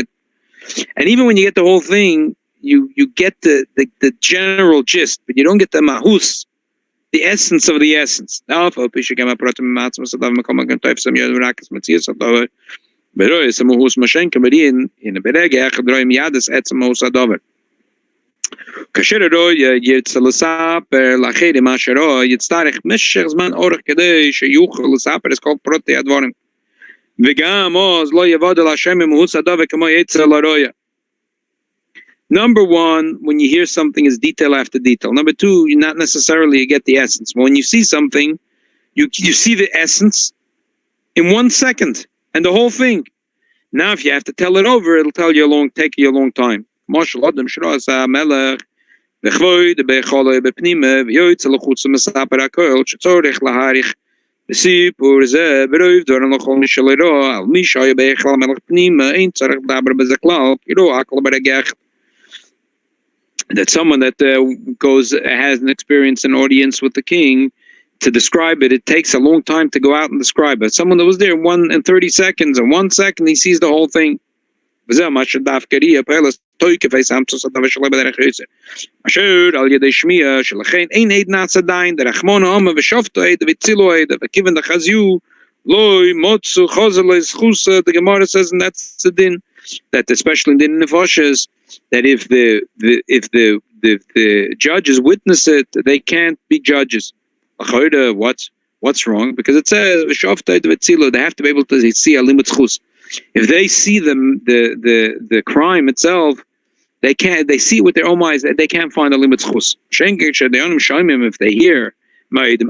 And even when you get the whole thing, you get the general gist, but you don't get the mahus. the essence of the essence. Now, if in a berege echadroim yades etzemos adover. Kasheroi yitzalusaper lachedi mashero yitztarich mishech zman orach kedei sheyuchel lusaper is called prote advorim. V'gam oz lo yavod Hashem imhus adover kamo yitzel aroya. Number one, when you hear something, is detail after detail. Number two, you not necessarily get the essence. But when you see something, you see the essence in 1 second and the whole thing. Now, if you have to tell it over, it'll take you a long time. Marshal Adam Shirasa Melech, the Chvoy, the Becholo, the Pnime, Yoitz, Lachutz, Masapara Koil, Chatorich, Laharich, the Sipur, Ze, Beruv, Doranochol, Michelero, Al Misha, Bechal, Melech Pnime, Ain't Sarach Dabra Bezaklal, Kiro, Akal Beregech. That someone that has an experience, an audience with the king, to describe it, it takes a long time to go out and describe it. Someone that was there in 30 seconds, in 1 second, he sees the whole thing. The Gemara says, and that's the din, that especially in din nefoshes, that if the judges witness it, they can't be judges. What's wrong? Because it says they have to be able to see a limit chus. If they see the crime itself, they see it with their own eyes. They can't find a limit chus. If they hear even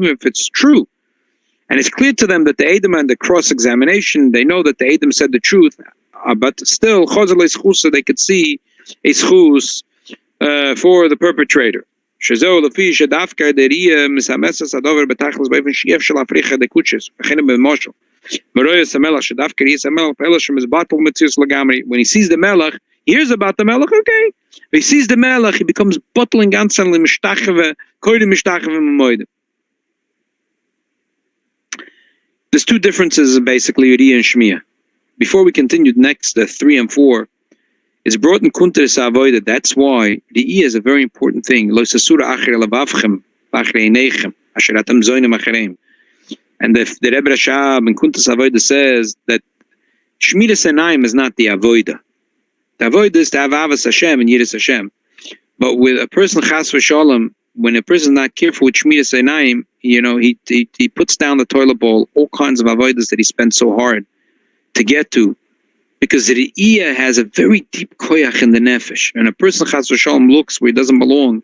if it's true, and it's clear to them that the Edom and the cross-examination, they know that the Edom said the truth, but still they could see a schus for the perpetrator. שזהו לפי שדווקא דריה מסמסס הדובר בתכלס באופן שאי אפשר להפריך את הקודשס, וכן במושל. ורואה המלך שדווקא ראי המלך פעלה שמזבטל מציאוס לגמרי. When he sees the melech, he hears about the melech, okay. When he sees the melech, he becomes bottling ganzen l'mishtacheve, koide mishtacheve memoide. There's two differences basically, Uri and Shmiya. Before we continue next, 3 and 4, it's brought in Kunter Savoida. That's why the E is a very important thing. And the Rebbe Rashab in Kunter Savoida says that Shmiras Einayim is not the Avoida. The Avoida is to have Avas Hashem and Yiras Hashem. But with a person Chas v'Shalom, when a person is not careful with Shmiras Einayim, he puts down the toilet bowl, all kinds of Avoidas that he spent so hard to get to. Because the Iya has a very deep koyach in the nefesh. And a person Chas v'Shalom looks where he doesn't belong,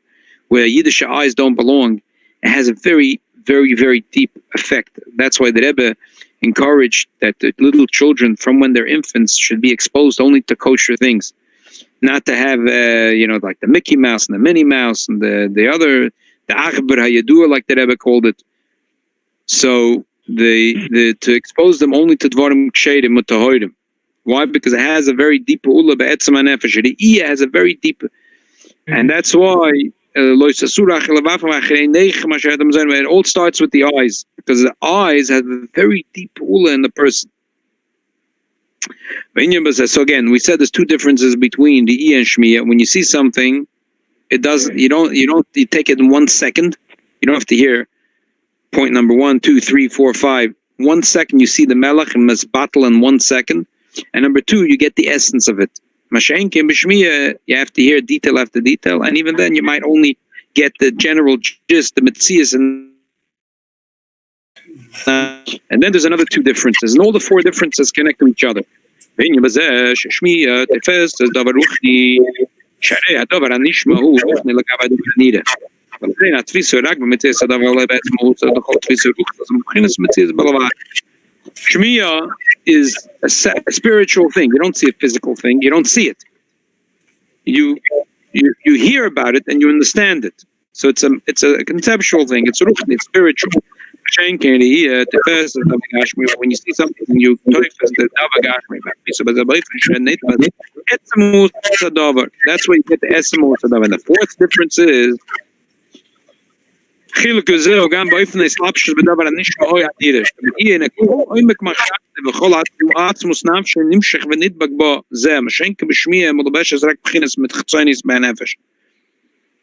where Yiddish eyes don't belong, it has a very, very, very deep effect. That's why the Rebbe encouraged that the little children, from when they're infants, should be exposed only to kosher things. Not to have, like the Mickey Mouse and the Minnie Mouse and the other, the Achber HaYadur, like the Rebbe called it. So to expose them only to Dvarim Kshedim Mutahoidim. Why? Because it has a very deep ula be'etzem hanefesh. The Iya has a very deep, and that's why it all starts with the eyes, because the eyes have a very deep ula in the person. So again, we said there's two differences between the Iya and Shmiya. When you see something, it doesn't. You take it in 1 second. You don't have to hear point number 1, 2, 3, 4, 5. 1 second, you see the melech and masbatel in 1 second. And number 2, you get the essence of it. Mashenke and B'Shmiya, you have to hear detail after detail, and even then you might only get the general gist, the metzias, and then there's another 2 differences, and all the 4 differences connect to each other. Shmiya is a spiritual thing. You don't see a physical thing. You don't see it. You hear about it and you understand it. So it's a conceptual thing. It's ruchni. It's spiritual. When you see something, you that's where you get the esimos. And the 4th difference is חילוק הזה הוא גם באופן הסלאפ שבדבר הנשמע אוי עתירש. היא נקו עומק מחשבת וכל עצמוס נפש נמשך ונדבק בו זה. משן כבשמיע מלובש אז רק בחינס מתחצויניס בנפש.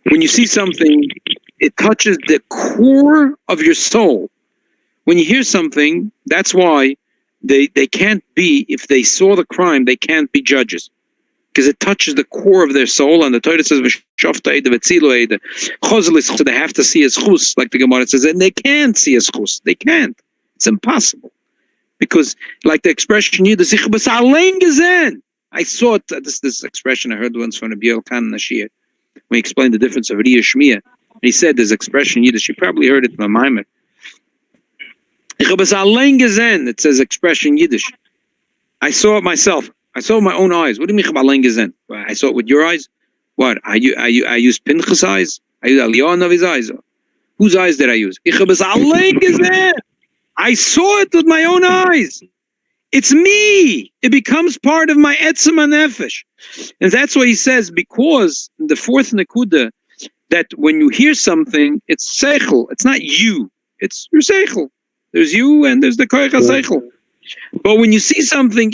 When you see something, it touches the core of your soul. When you hear something, that's why they can't be, if they saw the crime, they can't be judges. Because it touches the core of their soul, and the Torah says, so they have to see his chus, like the Gemara says, and they can't see his chus. They can't. It's impossible. Because, like the expression, I saw it, this expression I heard once from Rabbi Khan Nashir, when he explained the difference of Riyah Shmiyah. He said this expression in Yiddish, you probably heard it from Maimer. It says expression in Yiddish. I saw it myself. I saw it with my own eyes. What do you mean? I saw it with your eyes? What? I used Pinchas' eyes? I used Aliyah's eyes? Whose eyes did I use? I saw it with my own eyes. It's me. It becomes part of my etzem nefesh. And that's why he says, because the fourth nekuda, that when you hear something, it's seichel. It's not you. It's your seichel. There's you and there's the koich ha-seichel. But when you see something,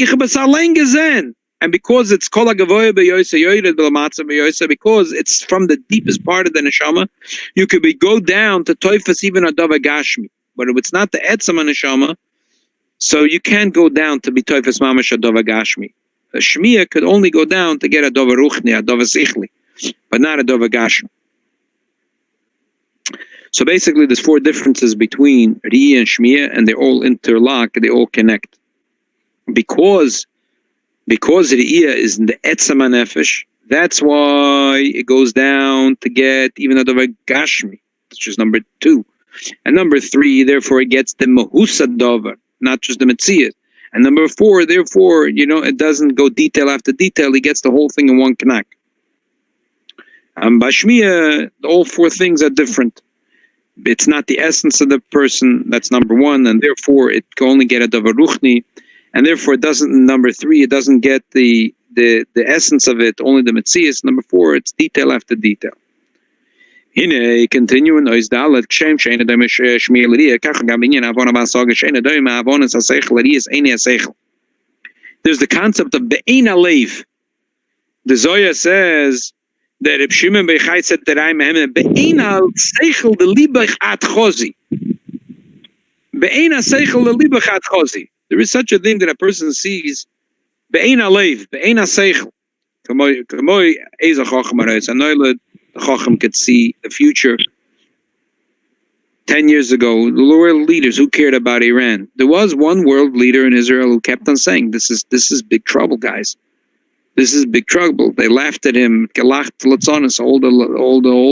and because it's kol hagavoya b'yoysa yoyred b'lamatza b'yoysa, because it's from the deepest part of the neshama, you could go down to toifas even adava gashmi. But if it's not the etzem neshama, so you can't go down to be toifas mamash adava gashmi. A shmiya could only go down to get adava ruchni, adava sichli, but not adava gashmi. So basically, there's four differences between Riyah and Shmiyah, and they all interlock, they all connect. Because Riyah is in the Etzem HaNefesh, that's why it goes down to get even a Dover Gashmi, which is number 2. And number 3, therefore, it gets the Mahusa Dover, not just the Metzias. And number 4, therefore, it doesn't go detail after detail, it gets the whole thing in one knack. By Shmiyah, all 4 things are different. It's not the essence of the person, that's number 1, and therefore it can only get a davar ruchni, and therefore it doesn't, number 3, it doesn't get the essence of it, only the metzias. Number 4, it's detail after detail. Hine, continuing, there's the concept of be'ein alev. The Zoya says that if Shimon Bechai said that I'm be'ena seichel the libach at chosi. Be'ena seichel the libach at chosi. There is such a thing that a person sees be'ena leiv, be'ena seichel. Kamoy eza chacham arais. I know the chacham could see the future. 10 years ago, the world leaders who cared about Iran. There was one world leader in Israel who kept on saying, "This is big trouble, guys. This is big trouble." They laughed at him, gelacht latzonis, all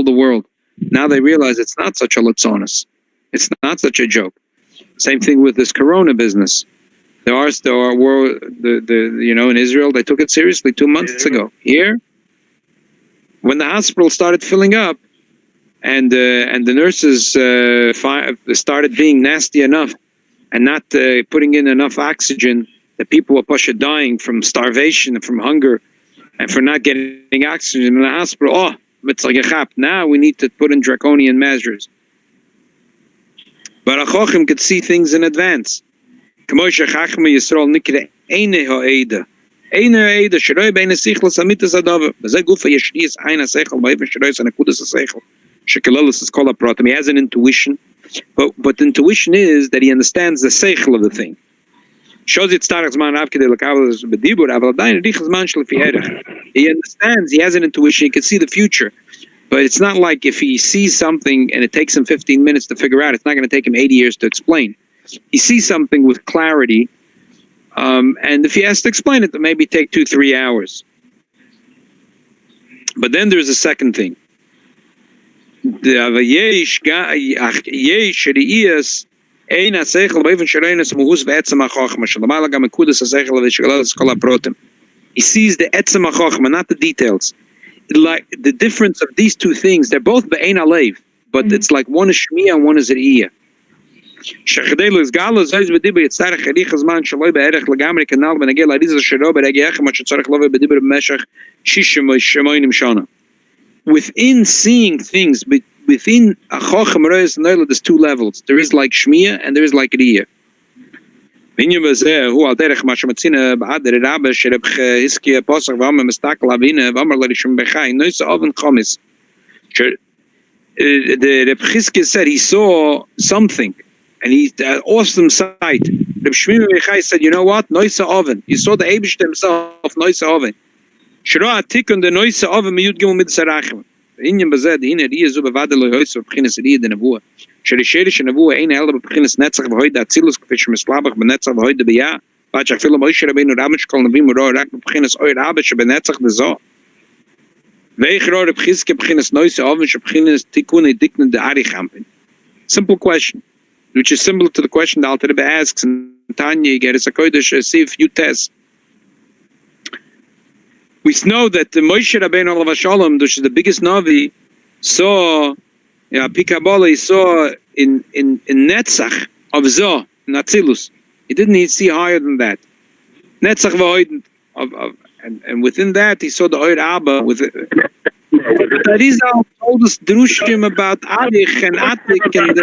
the world. Now they realize it's not such a latzonis. It's not such a joke. Same thing with this corona business. There are in Israel, they took it seriously 2 months ago. Here, when the hospital started filling up, and the nurses started being nasty enough and not putting in enough oxygen, that people were dying from starvation and from hunger and for not getting oxygen in the hospital. Oh, it's like a chap. Now we need to put in draconian measures. But a chacham could see things in advance. He has an intuition, but intuition is that he understands the seichel of the thing. He understands, he has an intuition, he can see the future. But it's not like if he sees something and it takes him 15 minutes to figure out, it's not going to take him 80 years to explain. He sees something with clarity, and if he has to explain it, it maybe take 2-3 hours. But then there's a second thing. He sees the etzem hachachma, not the details. Like the difference of these two things, they're both be'ein alev, but it's like one is shmiyah and one is riyah. Within seeing things, within a chacham rois noila, there's 2 levels. There is like shmiyah and there is like riyah. the Reb Chizkiah said he saw something, and he's an awesome sight. Reb Shmuel Yochai said, you know what? Noisa oven. You saw the Eibush himself, Noisa oven. Shra atikun the Noisa oven miyud gimel mid sarachim. Inyan bazad hine riya zu bevade lo hoyso b'chinas riya de nevuah. Sherish nevuah ein ela b'chinas netzach v'hoyda atzilus k'fish mislabach b'netzach v'hoyda b'yah. Bach afilu Moshe Rabbeinu ramish kol nevim uro rak b'chinas oy rabbe shebenetzach dezo. Simple question, which is similar to the question the Alter Rebbe asks in Tanya, you get a Sakoidish, see if you test. We know that the Moshe Rabbeinu Alav Shalom, which is the biggest Navi, saw, Pikabala, he saw in Netzach of Zoh, Natzilus. He didn't see higher than that. Netzach v'hoid of and within that he saw the Oir Abba with it. But Rizal told us drushim about Arich and Atik and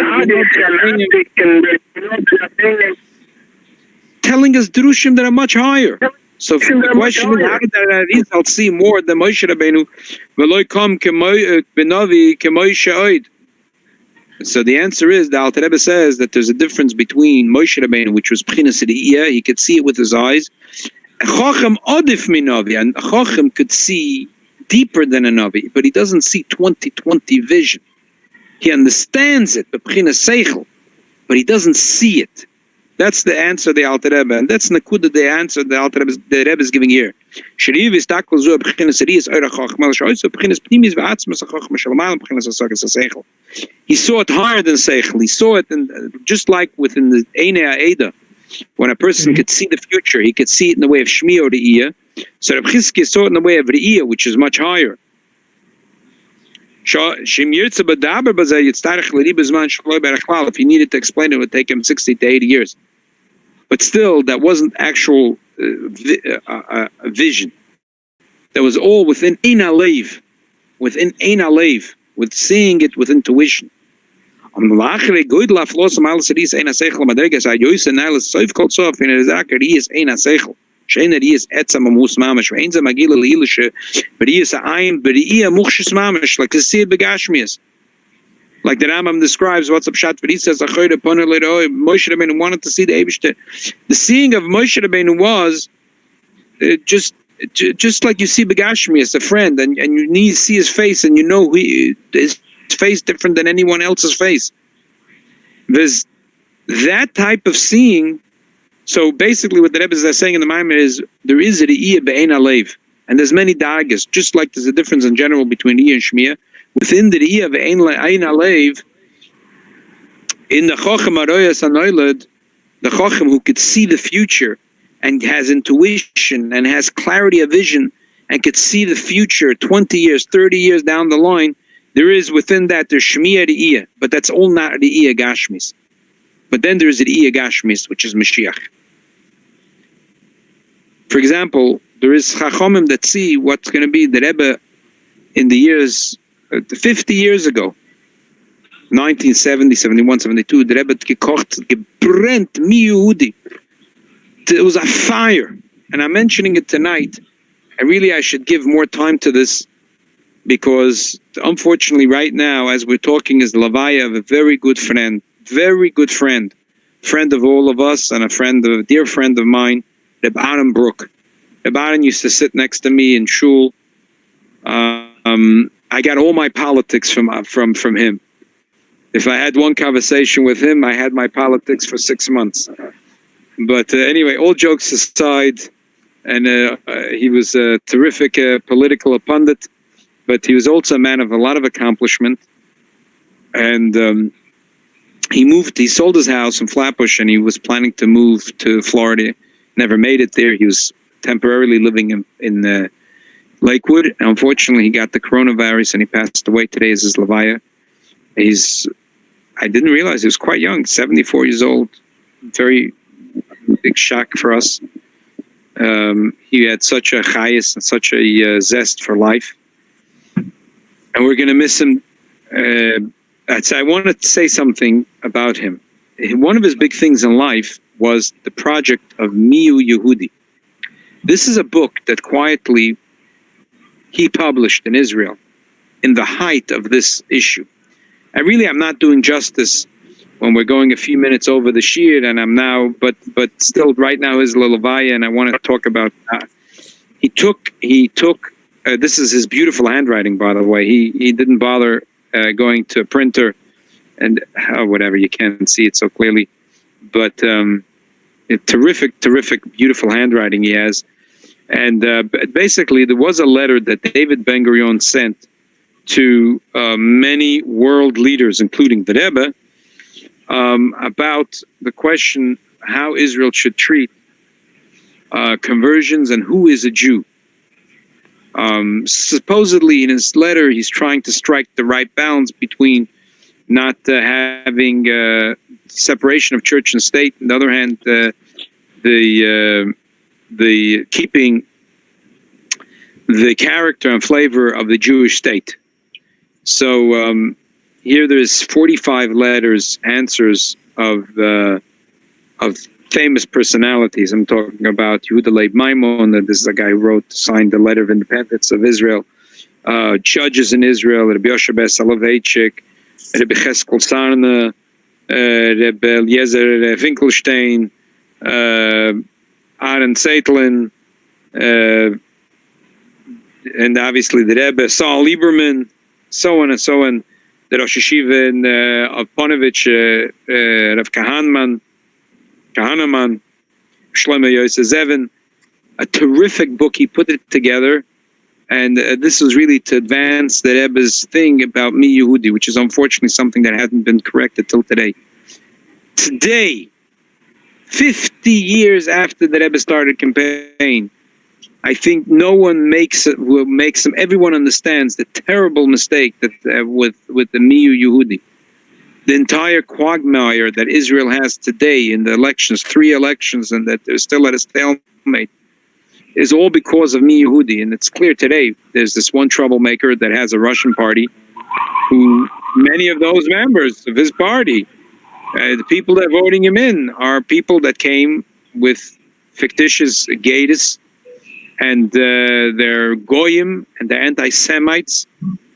telling us drushim that are much higher. So the question is, how did Rizal see more than Moshe Rabbeinu? V'loi kom b'novi k'Moshe oid. So the answer is, the Alter Rebbe says that there's a difference between Moshe Rabbeinu, which was B'chinas Re'iyah, he could see it with his eyes, and Chochem odif minavi, and Chochem could see deeper than a Navi, but he doesn't see 20/20 vision. He understands it, B'chinas Seichel, but he doesn't see it. That's the answer the Alter Rebbe, and that's Nakuda the answer the Rebbe is giving here. Sheriv is takol zu B'chinas Re'iyah eure Chochma, also B'chinas Pnimis v'atzmas Chochma Shalmal B'chinas Asagas Seichel. He saw it higher than Seichel. He saw it just like within the Einei Ha'eda. When a person could see the future, he could see it in the way of Shmi or Re'iyah. So Reb Chizkiah saw it in the way of Re'iyah, which is much higher. If he needed to explain it would take him 60 to 80 years. But still, that wasn't actual vision. That was all within Ein HaLev. Within Ein HaLev. With seeing it with intuition. Sheiner is etzam amus mamash, veinza magila leilische, but he is a ayin, but he is muchshis mamash, like to see it begashmias. Like the Rambam describes what's up shot, but he says, Moshe Rabbeinu wanted to see the Eibishter. The seeing of Moshe Rabbeinu was just like you see begashmias, a friend, and you need to see his face, and you know his face different than anyone else's face. There's that type of seeing. So basically what the Rebbe is saying in the Maimon is there is a Re'iyah be'ein ha'lev, and there's many dagas, just like there's a difference in general between Re'iyah and Shmiyah. Within the Re'iyah be'ein ha'lev, in the Chochem Aroyas HaNoiled, the Chochem who could see the future and has intuition and has clarity of vision and could see the future 20 years, 30 years down the line, there is within that there's Shmiyah Re'iyah, but that's all not Re'iyah Gashmis. But then there's Re'iyah Gashmis, which is Mashiach. For example, there is Chachomim that see what's going to be the Rebbe in the years, 50 years ago, 1970, 71, 72, the Rebbe gekocht, gebrennt, mi Yehudi. It was a fire. And I'm mentioning it tonight. I should give more time to this because unfortunately right now, as we're talking, is the Levaya of a very good friend of all of us and a dear friend of mine, Reb Aaron Brook. Reb Aaron used to sit next to me in shul. I got all my politics from him. If I had one conversation with him, I had my politics for 6 months. But anyway, all jokes aside, and he was a terrific political pundit, but he was also a man of a lot of accomplishment. And he sold his house in Flatbush and he was planning to move to Florida. Never made it there. He was temporarily living in Lakewood. And unfortunately, he got the coronavirus and he passed away. Today is his Levaya. I didn't realize he was quite young, 74 years old. Very big shock for us. He had such a chayas and such a zest for life. And we're going to miss him. I want to say something about him. One of his big things in life was the project of Miu Yehudi. This is a book that quietly he published in Israel in the height of this issue. I'm not doing justice when we're going a few minutes over the shir, and I'm now, but still, right now is Lulavaya, and I want to talk about. He took. This is his beautiful handwriting, by the way. He didn't bother going to a printer, and whatever, you can't see it so clearly, but terrific, beautiful handwriting he has. And basically, there was a letter that David Ben-Gurion sent to many world leaders, including the Rebbe, about the question how Israel should treat conversions and who is a Jew. Supposedly, in his letter, he's trying to strike the right balance between not having separation of church and state, on the other hand, the keeping the character and flavor of the Jewish state. So here there's 45 letters, answers of famous personalities. I'm talking about Gedolei Maimon. This is a guy who signed the Letter of Independence of Israel. Judges in Israel, Rabbi Yoshe Soloveitchik, Rabbi Cheskel Sarna, Rabbi Eliezer Finkelstein, Aaron Zeitlin, and obviously the Rebbe, Saul Lieberman, so on and so on. The Rosh Yeshiva of Ponevezh, Rav Kahanaman, Shlomo Yosef Zevin. A terrific book. He put it together, and this was really to advance the Rebbe's thing about Mi Yehudi, which is unfortunately something that hasn't been corrected till today. Today, 50 years after the Rebbe started campaign, I think no one everyone understands the terrible mistake that with the Mi Yehudi. The entire quagmire that Israel has today in the elections, 3 elections, and that they're still at a stalemate, is all because of Mi Yehudi. And it's clear today, there's this one troublemaker that has a Russian party, who many of those members of his party, the people that are voting him in, are people that came with fictitious gaitas, and they're goyim and they're anti-Semites,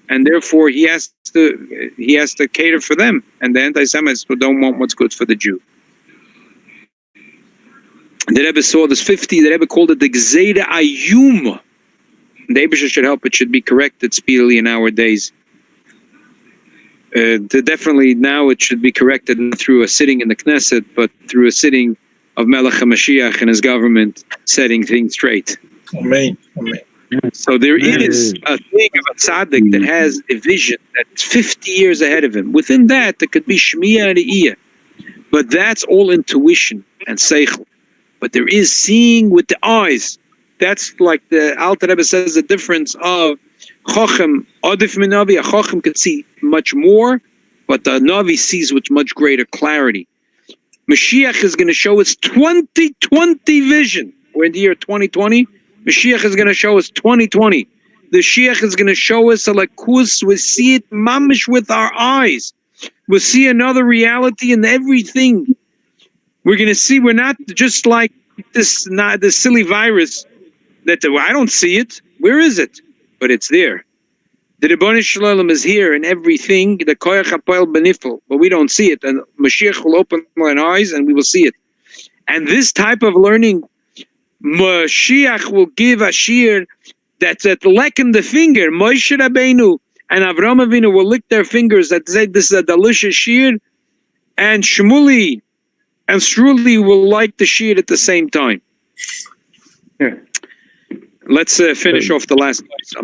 and therefore he has to cater for them, and the anti-Semites who don't want what's good for the Jew. The Rebbe saw this 50. The Rebbe called it the Gzeira Ayum. The Rebbe should help. It should be corrected speedily in our days. Definitely now it should be corrected not through a sitting in the Knesset, but through a sitting of Melech HaMashiach and his government setting things straight.
Amen.
So there is a thing of a tzaddik that has a vision that's 50 years ahead of him. Within that, there could be shmiyah and iyah, but that's all intuition and seichel. But there is seeing with the eyes. That's like the Alter Rebbe says, the difference of chochem adif min navi. A chochem could see much more, but the navi sees with much greater clarity. Mashiach is going to show us 2020 vision. We're in the year 2020. Mashiach is going to show us 2020. The Mashiach is going to show us a lakus. We see it mamish with our eyes. We'll see another reality in everything. We're going to see we're not just like this silly virus that I don't see it. Where is it? But it's there. The Ribono Shel Olam is here in everything. The koyach hapoel benifel, but we don't see it. And Mashiach will open our eyes and we will see it. And this type of learning, Mashiach will give a shir that's at licking the finger. Moshe Rabbeinu and Avraham Avinu will lick their fingers that say this is a delicious shir, and Shmuli and Struli will like the shir at the same time.
Yeah.
Let's finish off the last place.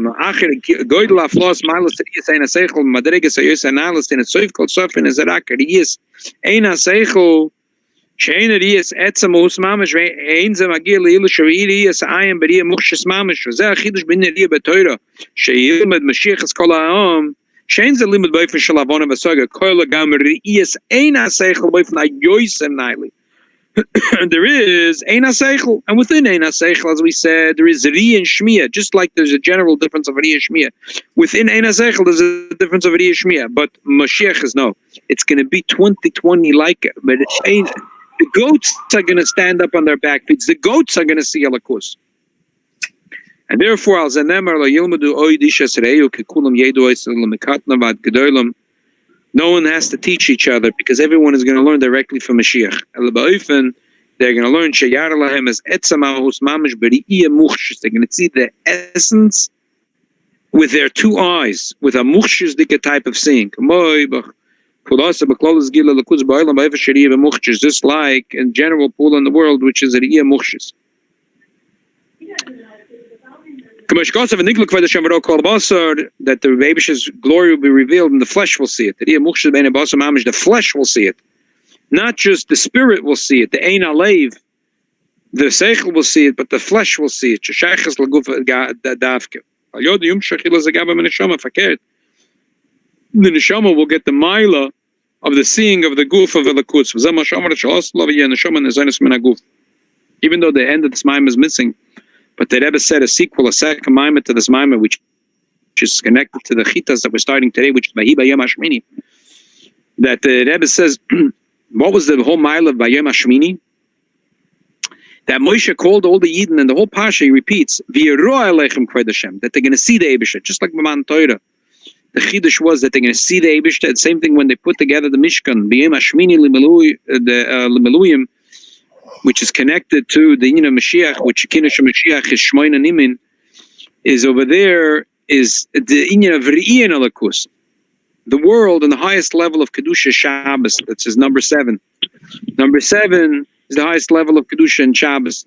שאין ריאס עצם מוס ממש ואין זה מגיע לאילו שווי ריאס עין בריאה מוחשס ממש וזה החידוש בין ריאה בתוירה שילמד משיח את כל העם שאין זה לימד באופן של עוונה וסוגה כל גם ריאס אין השכל באופן היועסם ניילי. There is ein haseichel, and within ein haseichel, as we said, there is ri and shmiya. Just like there's a general difference of ri and shmiya, within ein haseichel there's a difference of ri and shmiya. But Mashiach is no. It's going to be 2020 like it, but it ain't. The goats are going to stand up on their back feet. The goats are going to see alakus. And therefore, al zanemar lo yilmadu oidishas reu kekulam yedu oisel lemekatna vad gedolim No one has to teach each other because everyone is going to learn directly from Mashiach. They're going to learn Sheyar Lahem as Etzamahus Mamish B'Ri'iyah Muchshis. They're going to see the essence with their two eyes, with a Muchshis type of seeing. Just like in general pool in the world, which is a Ri'iyah Muchshis. That the Rebbe's glory will be revealed and the flesh will see it. The flesh will see it. Not just the spirit will see it, the Ein Alev, the Seichel will see it, but the flesh will see it. The Neshama will get the Maila of the seeing of the Guf of Elikutz. Even though the end of this Maim is missing, but the Rebbe said a sequel, a second Maimah to this Maimah, which is connected to the Chitas that we're starting today, which is Vahi Yom HaShmini. That the Rebbe says, what was the whole mile of Bayom HaShmini? That Moshe called all the Yidden, and the whole Pasha, he repeats, that they're going to see the Eibishter, just like B'man Torah. The Chiddush was that they're going to see the Eibishter. The same thing when they put together the Mishkan, Bayom HaShmini L'Meluyim, which is connected to the Mashiach, which Kiddush Mashiach is Shmoina Nimin, is over there, is the Inyan of Ri'iyah Alakus. The world and the highest level of Kedusha Shabbos. That's his number 7. Number 7 is the highest level of Kedusha in Shabbos.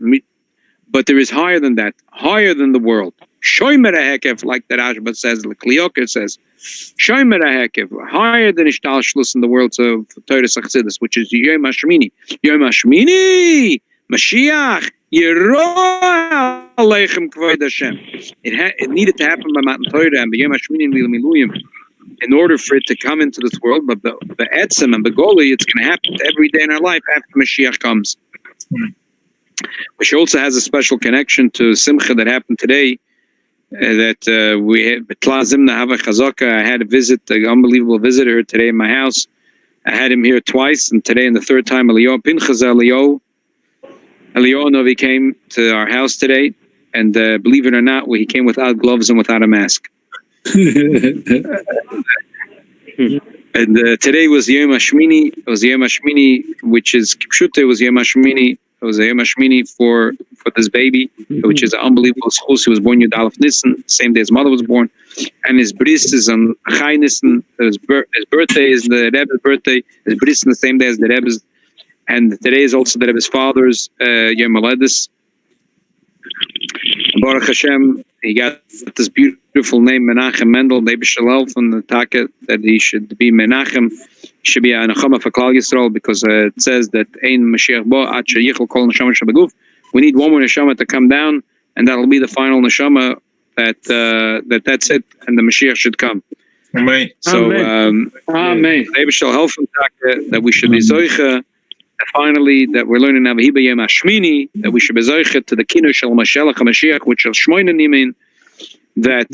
But there is higher than that, higher than the world. Shoymer HaHekev, like the Rashba says, the Klioker says, Shoymer HaHekev, higher than Ishtal Shlus in the world of Torah Chassidus, which is Yom HaShmini. Yom HaShmini, Mashiach, Yeroah Aleichem Kvod Hashem. It needed to happen by Matan Torah and by Yom HaShmini L'Miluyim in order for it to come into this world. But the Etzem and the Gedolei, it's going to happen every day in our life after Mashiach comes. Which also has a special connection to Simcha that happened today. That we had Betlazimna Hava Chazaka. I had a visit, an unbelievable visitor today in my house. I had him here twice, and today in the third time, Eliyahu Pinchas Eliyahu Novi came to our house today, and believe it or not, he came without gloves and without a mask. And today was Yom HaShmini. It was Yom HaShmini, which is Kipshute, was Yom HaShmini. It was a Yom HaShmini for this baby, which is an unbelievable schus. He was born Yud Aleph Nisan, same day his mother was born. And his bris is on Chai Nisan. His birthday is the Rebbe's birthday. His bris is the same day as the Rebbe's. And today is also the Rebbe's father's Yom Haledis. Baruch Hashem, he got this beautiful name, Menachem Mendel, Rebbe Shalal from the Taka, that he should be Menachem. Should be a Nechama for Klal Yisrael, because it says that Ein Mashiach Bo Ad Sheyichel Kol Neshama Shabaguf. We need one more Neshama to come down, and that'll be the final Neshama. That's it, and the Mashiach should come.
Amen.
So,
Amen.
Rebbe shall help from Taka that we should be Zoicha. And finally, that we're learning now Vahi Yom HaShmini, that we should be Zoicha to the Kinu Shel Mashiach HaMashiach, which is Shmoina Nimin. That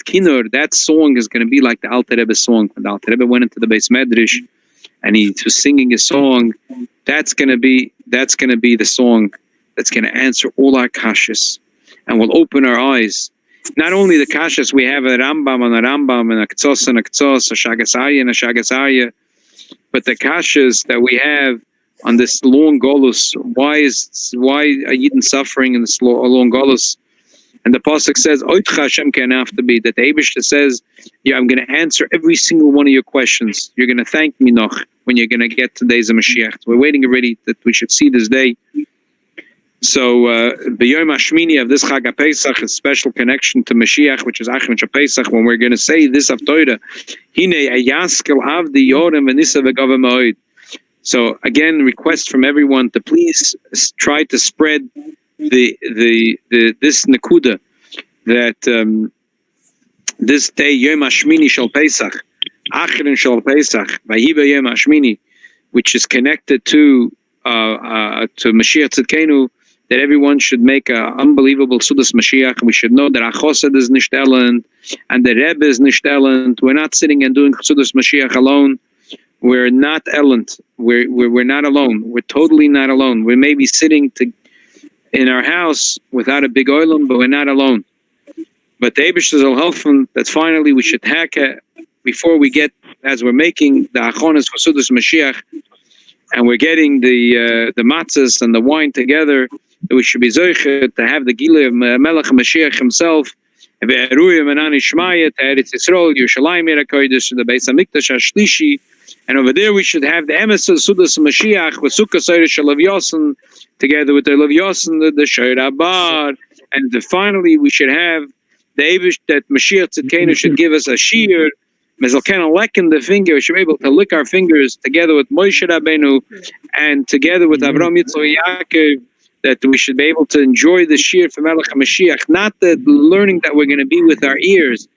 kinur, that song is going to be like the Alter Rebbe song. When the Alter Rebbe went into the Beis Medrash and he was singing his song, that's going to be the song that's going to answer all our kashas and will open our eyes. Not only the kashas we have at Rambam and a Rambam and a K'tzos, a Shagas Arya and a Shagas Arya, but the kashas that we have on this long golus. Why are Yidden suffering in this long golus? And the pasuk says, "Oitcha Hashem can have to be." That the Eibishter says, "Yeah, I'm going to answer every single one of your questions. You're going to thank me noch when you're going to get to the days of Mashiach." We're waiting already that we should see this day. So, B'Yom HaShmini of this Chag HaPesach is special connection to Mashiach, which is Achim HaPesach. When we're going to say this of Torah, Hine Ayaskel Avdi Yorem V'Nisa V'Gava Ma'od. So again, request from everyone to please try to spread this Nakuda, that this day Yom HaShmini Shel Pesach, Achirin Shel Pesach, Vahiba Yom HaShmini, which is connected to Mashiach Tzidkenu, that everyone should make an unbelievable Sudas Mashiach. We should know that Achosed is nicht elend, and the Rebbe is nicht elend. We're not sitting and doing Sudas Mashiach alone. We're not elend. We're not alone. We're totally not alone. We may be sitting in our house without a big oilam, but we're not alone. But the Eibishter will help that finally we should hack it before we get as we're making the Achonis Chasudus Mashiach, and we're getting the matzahs and the wine together, that we should be zoichet to have the Gilui of Melech Mashiach himself, and Ve'eruya Menani Shmaya, Eretz Yisrael, Yerushalayim Yerakoidish, the Beis HaMikdash HaShlishi, and over there we should have the Emes of Sudas Mashiach, with Sukkah Soirish Lav Yosen, together with the Lav Yosen, the Shoyer Abar, and finally we should have the Eibush that Mashiach Tzidkenu should give us a shear, Mezalkena lecken the finger, we should be able to lick our fingers together with Moshe Rabbeinu, and together with Avraham Yitzchak Yaakov, that we should be able to enjoy the shear from Melech HaMashiach, not the learning that we're going to be with our ears.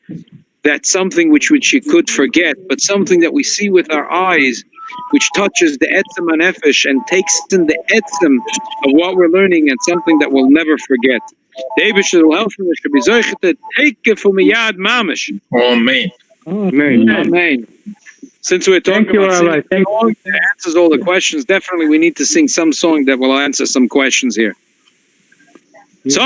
That's something which you could forget, but something that we see with our eyes, which touches the etzem hanefesh and takes in the etzem of what we're learning, and something that we'll never forget. The Eibush will help us to be zoichet to take it from a yad mamish.
Amen.
Amen. Since we're talking about singing a song that answers all the questions, definitely we need to sing some song that will answer some questions here. By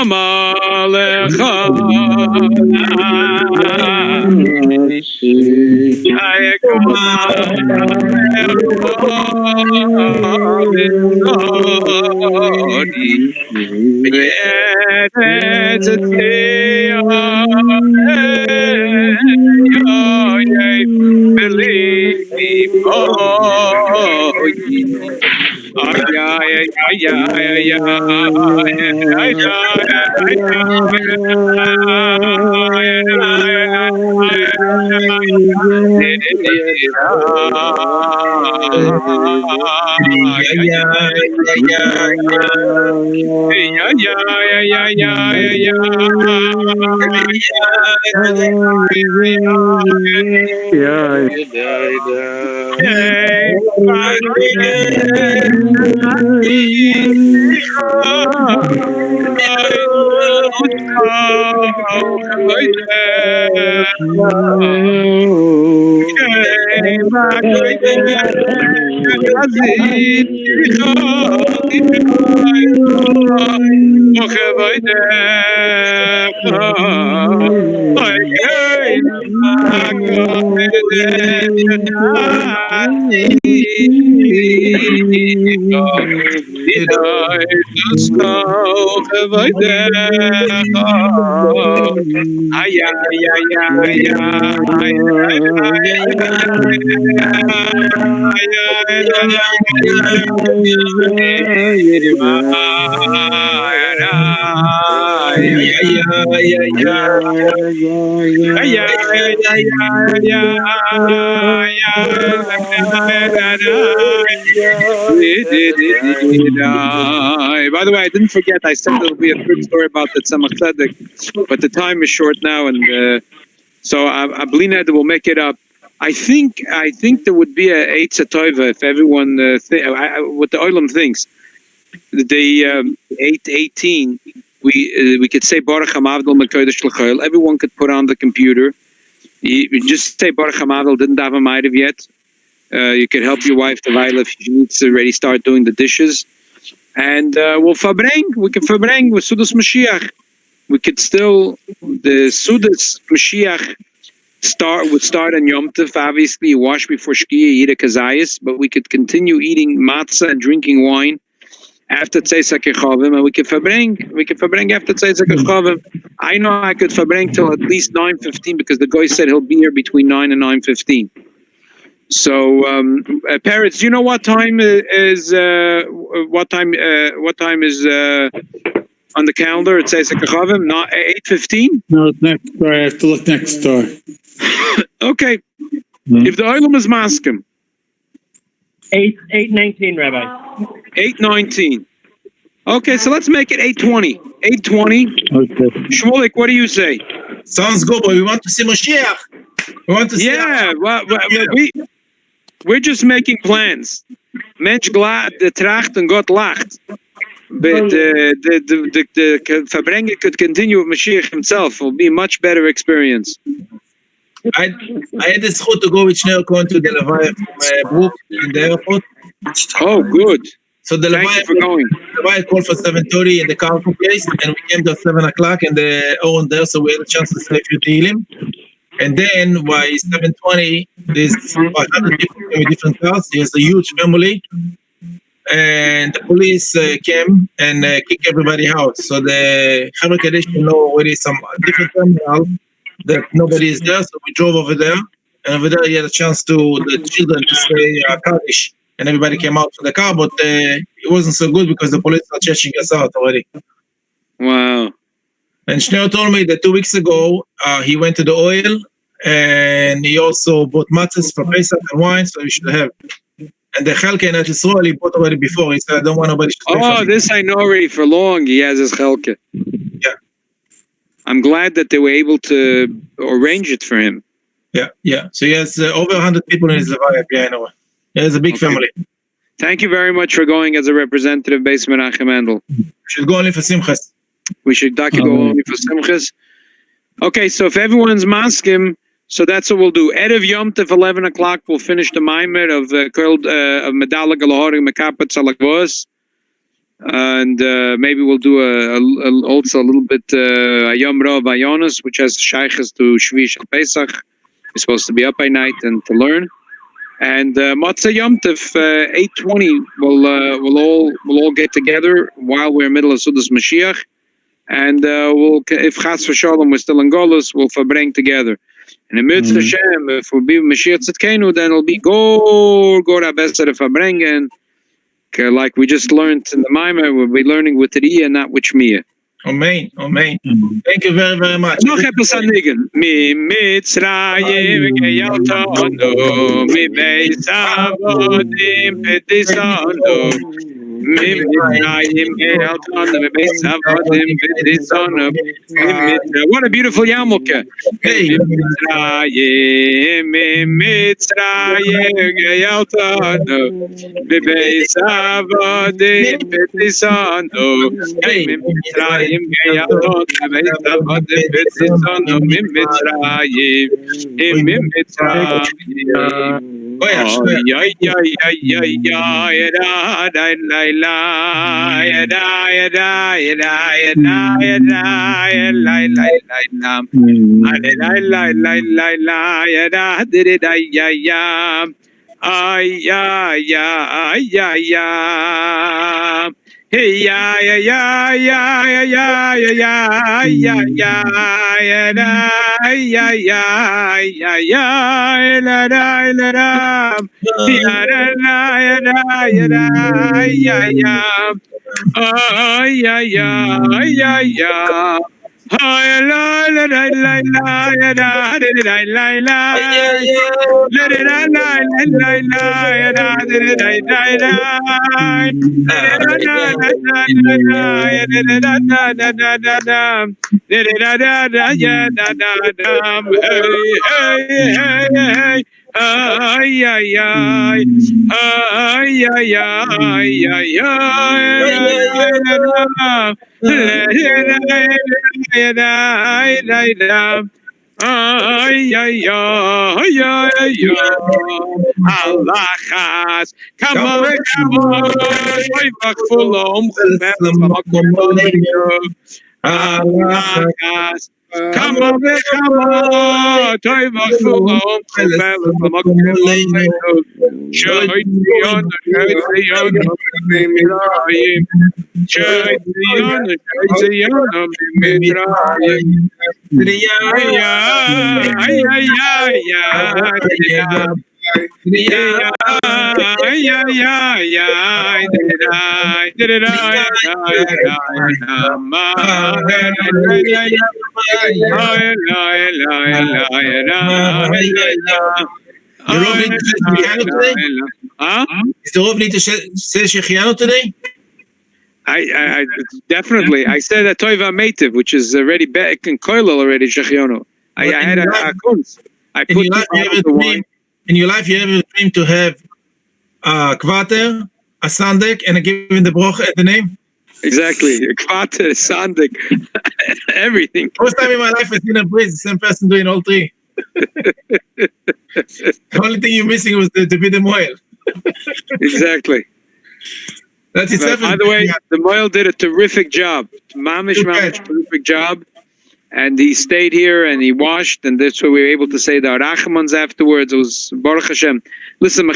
the way, I didn't forget, I said there'll be a quick story about the Tzemach Tzedek, but the time is short now, and so I believe that we'll make it up. I think there would be a Eitz Tova if everyone, what the Olam thinks. The 8:18, we could say Baruch Hamavdol Mekodesh L'Choil. Everyone could put on the computer. You just say Baruch Hamavdol, didn't have a ma'ariv yet. You could help your wife to Vaila if she needs to already start doing the dishes. And we can verbreng with Sudas Mashiach. We could still, the Sudas Mashiach would start on Yom Tov. Obviously, you wash before Shkia, you eat a kazayas, but we could continue eating matzah and drinking wine after Tzeisak Echavim, and we could verbreng after Tzeisak Echavim. I know I could verbreng till at least 9:15 because the guy said he'll be here between 9 and 9:15. So, Peretz, do you know what time is on the calendar? It says Tzeisak not 8:15.
No, it's next door. I have to look next door.
Okay. If the Olam is maskim.
8:19, Rabbi.
8:19. Okay, so let's make it 8:20. 8:20.
Okay.
Shmulik, what do you say?
Sounds good, but we want to see Mashiach. We want to see.
Yeah, we're just making plans. Mensch the tracht and Gott lacht. But the Verbrenger could continue with Mashiach himself. It will be a much better experience.
I had the schut to go with Schnell Cohen to the Levaya from Brook in the airport.
Oh, good.
So the Levaya called for 7:30 in the cargo place, and we came to 7 o'clock, and the Owen there, so we had a chance to say a few Tehillim. And then by 7:20, there's 500 people with different cars. He has a huge family. And the police came and kicked everybody out. So the Chevra Kadesh know already some different terminal that nobody is there. So we drove over there. And over there, he had a chance to the children to say Kaddish. And everybody came out for the car, but it wasn't so good because the police are chasing us out already.
Wow.
And Schneur told me that 2 weeks ago, he went to the oil and he also bought matzahs for Pesach and wine, so he should have. And the Chelke in Yisroel he bought already before. He said, I don't want nobody to stay
Oh,
from
this I know already for long. He has his chelke.
Yeah.
I'm glad that they were able to arrange it for him.
Yeah. So he has over 100 people in his Levaya, yeah, I know. He has a big
Okay.
family.
Thank you very much for going as a representative, Beis Menachem Mendel.
We should go only for Simchas.
We should go only for Simchas. Okay, so if everyone's maskim, so that's what we'll do. Erev Yom Tov, 11 o'clock, we'll finish the Maimer of Medala Galahori Mekapet Salakvos. And maybe we'll do also a little bit Yom Rav Ayonis, which has shaykhs to Shvish al Pesach. We're supposed to be up by night and to learn. And Matzah Yom Tov, 8:20, we'll all get together while we're in the middle of Sudas Mashiach. And we'll, if Chas v'Shalom we're still in Golus, we'll verbring together. And in Mitzvah Hashem, if we'll be Mashiach Tzidkenu, then it'll be go to Besser verbringen. Like we just learned in the Maimer, we'll be learning with Riyah, not with Shmiyah.
Amen. Thank you very, very much.
Noch etwas anliegen. Mi Mitzrayim geyaltonu, mi Beis Avodim petisonu. Mi Mitzrayim geyaltonu, mi Beis Avodim petisonu. What a beautiful yarmulke. Mi Mitzrayim geyaltonu, mi Beis Avodim petisonu. Mi Mitzrayim geyaltonu, mi Beis Avodim petisonu. Mi Mitzrayim, mi Mitzrayim. Allahas, come on, Allahas, come on,
Is the Rov need to say Shechianu today?
I definitely. I said a Toiva Meitiv, which is already back in Koilel already, Shechianu. I had a kunz. I put
in your life, you have a dream to have a Kvater, a Sandek, and a given the Broch at the name?
Exactly. A Kvater, a Sandek, everything.
First time in my life I've seen a priest, the same person doing all three. The only thing you're missing was to be the Moel.
Exactly.
That's it.
By the way, the Moel did a terrific job. Mamish, terrific job. and he stayed here and he washed, and that's why we were able to say the Arachimans afterwards. It was Baruch Hashem. Listen,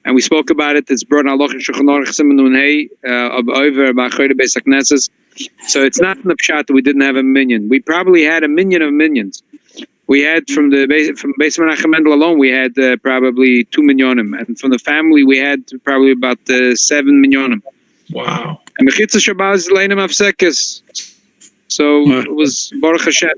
and we spoke about it. It's brought in Allah and Shulchan Aruch Siman Nun Hey over by Chodesh Beis HaKnesses. So it's not in the pshat that we didn't have a minyan. We probably had a minyan of minions. We had from Beis Menachem Mendel alone, we had probably 2 minyanim, and from the family we had probably about 7 minyanim.
Wow.
And Mechitza Shabbat is Leinem Afsekes. So it was Baruch Hashem.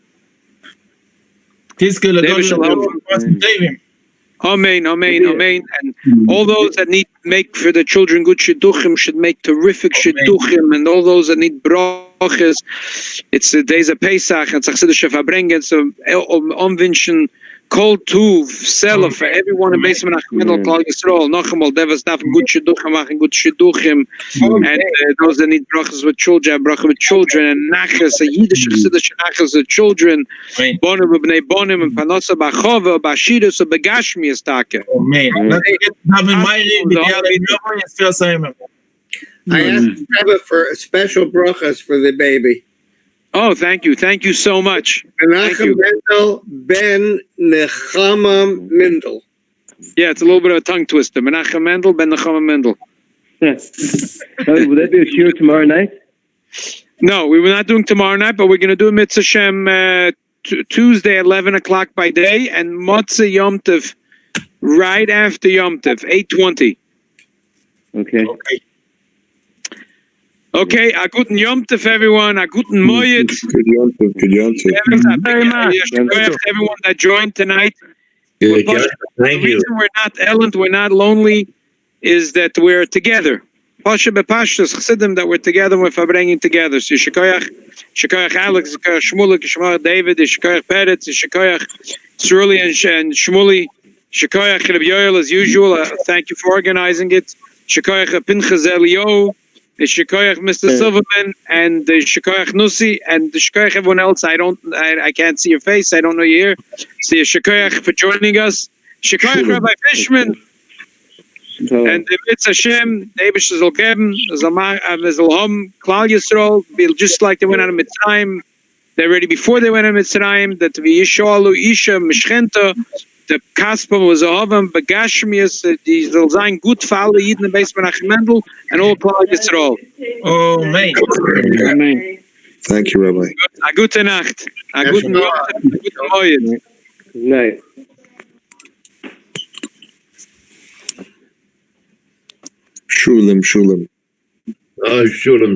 Amen, amen, amen. And all those that need make for the children good shidduchim should make terrific shidduchim, and all those that need brachas. It's the days of Pesach and Tzachsidische Verbringen, so umwünschen kol tuv, sela for everyone in Beis Menachem Mendel Klal Yisroel. Nochmal, devas darf good shidduchim machen, good shidduchim, and those that need brachas with children, bracha with children, and nachas, a Yiddish Chassidische nachas with children, bonim b'nei bonim, and panosa b'chova, b'ashidus, b'gashmias take.
Amen.
I asked Rebbe for special brachas for the baby.
Oh, thank you so much.
Menachem Mendel ben Nechama Mendel.
Yeah, it's a little bit of a tongue twister. Menachem Mendel ben Nechama Mendel.
Yes. Will that be a shiur tomorrow night?
No, we were not doing tomorrow night, but we're going to do Mitzvah Shem Tuesday at 11 o'clock by day, and Motzei Yom Tov right after Yom Tov, 8:20.
Okay.
Okay, a guten Yom Tov, everyone. A guten Moyed.
Good Yom Tov. Good Yom Tov.
Very much. Everyone that joined tonight.
Thank you.
The reason we're not Ellen, we're not lonely, is that we're together. Pasha b'pashtus Chassidim, that we're together, we're bringing together. So Shikoyach Alex, Shikoyach Shmulik, Shikoyach David, Shikoyach Peretz, Shikoyach Surli and Shmuli, Shikoyach Rabbi Yoel as usual. Thank you for organizing it. Shikoyach Pinchas Elio, the Shikoyach Mr. Silverman, and the Shikoyach Nussi, and the Shikoyach everyone else. I can't see your face. I don't know you're here. So Shikoyach for joining us. Shikoyach Rabbi Fishman. And the Mitzvah Hashem, the Eibush zal geben, zal hom, Klal Yisroel, just like they went out of Mitzrayim. They're ready before they went out of Mitzrayim, that we Yishalu Isha Mishchenta, the Kaspam was Ahavam, Begashmias, die zal sein gut für alle Yidden in Beis Menachem Mendel, and all Klal Yisroel.
Oh, man.
Amen.
Thank you, Rabbi.
A gute Nacht. A guten Morgen.
Good night.
Shulim.
Oh, Shulam.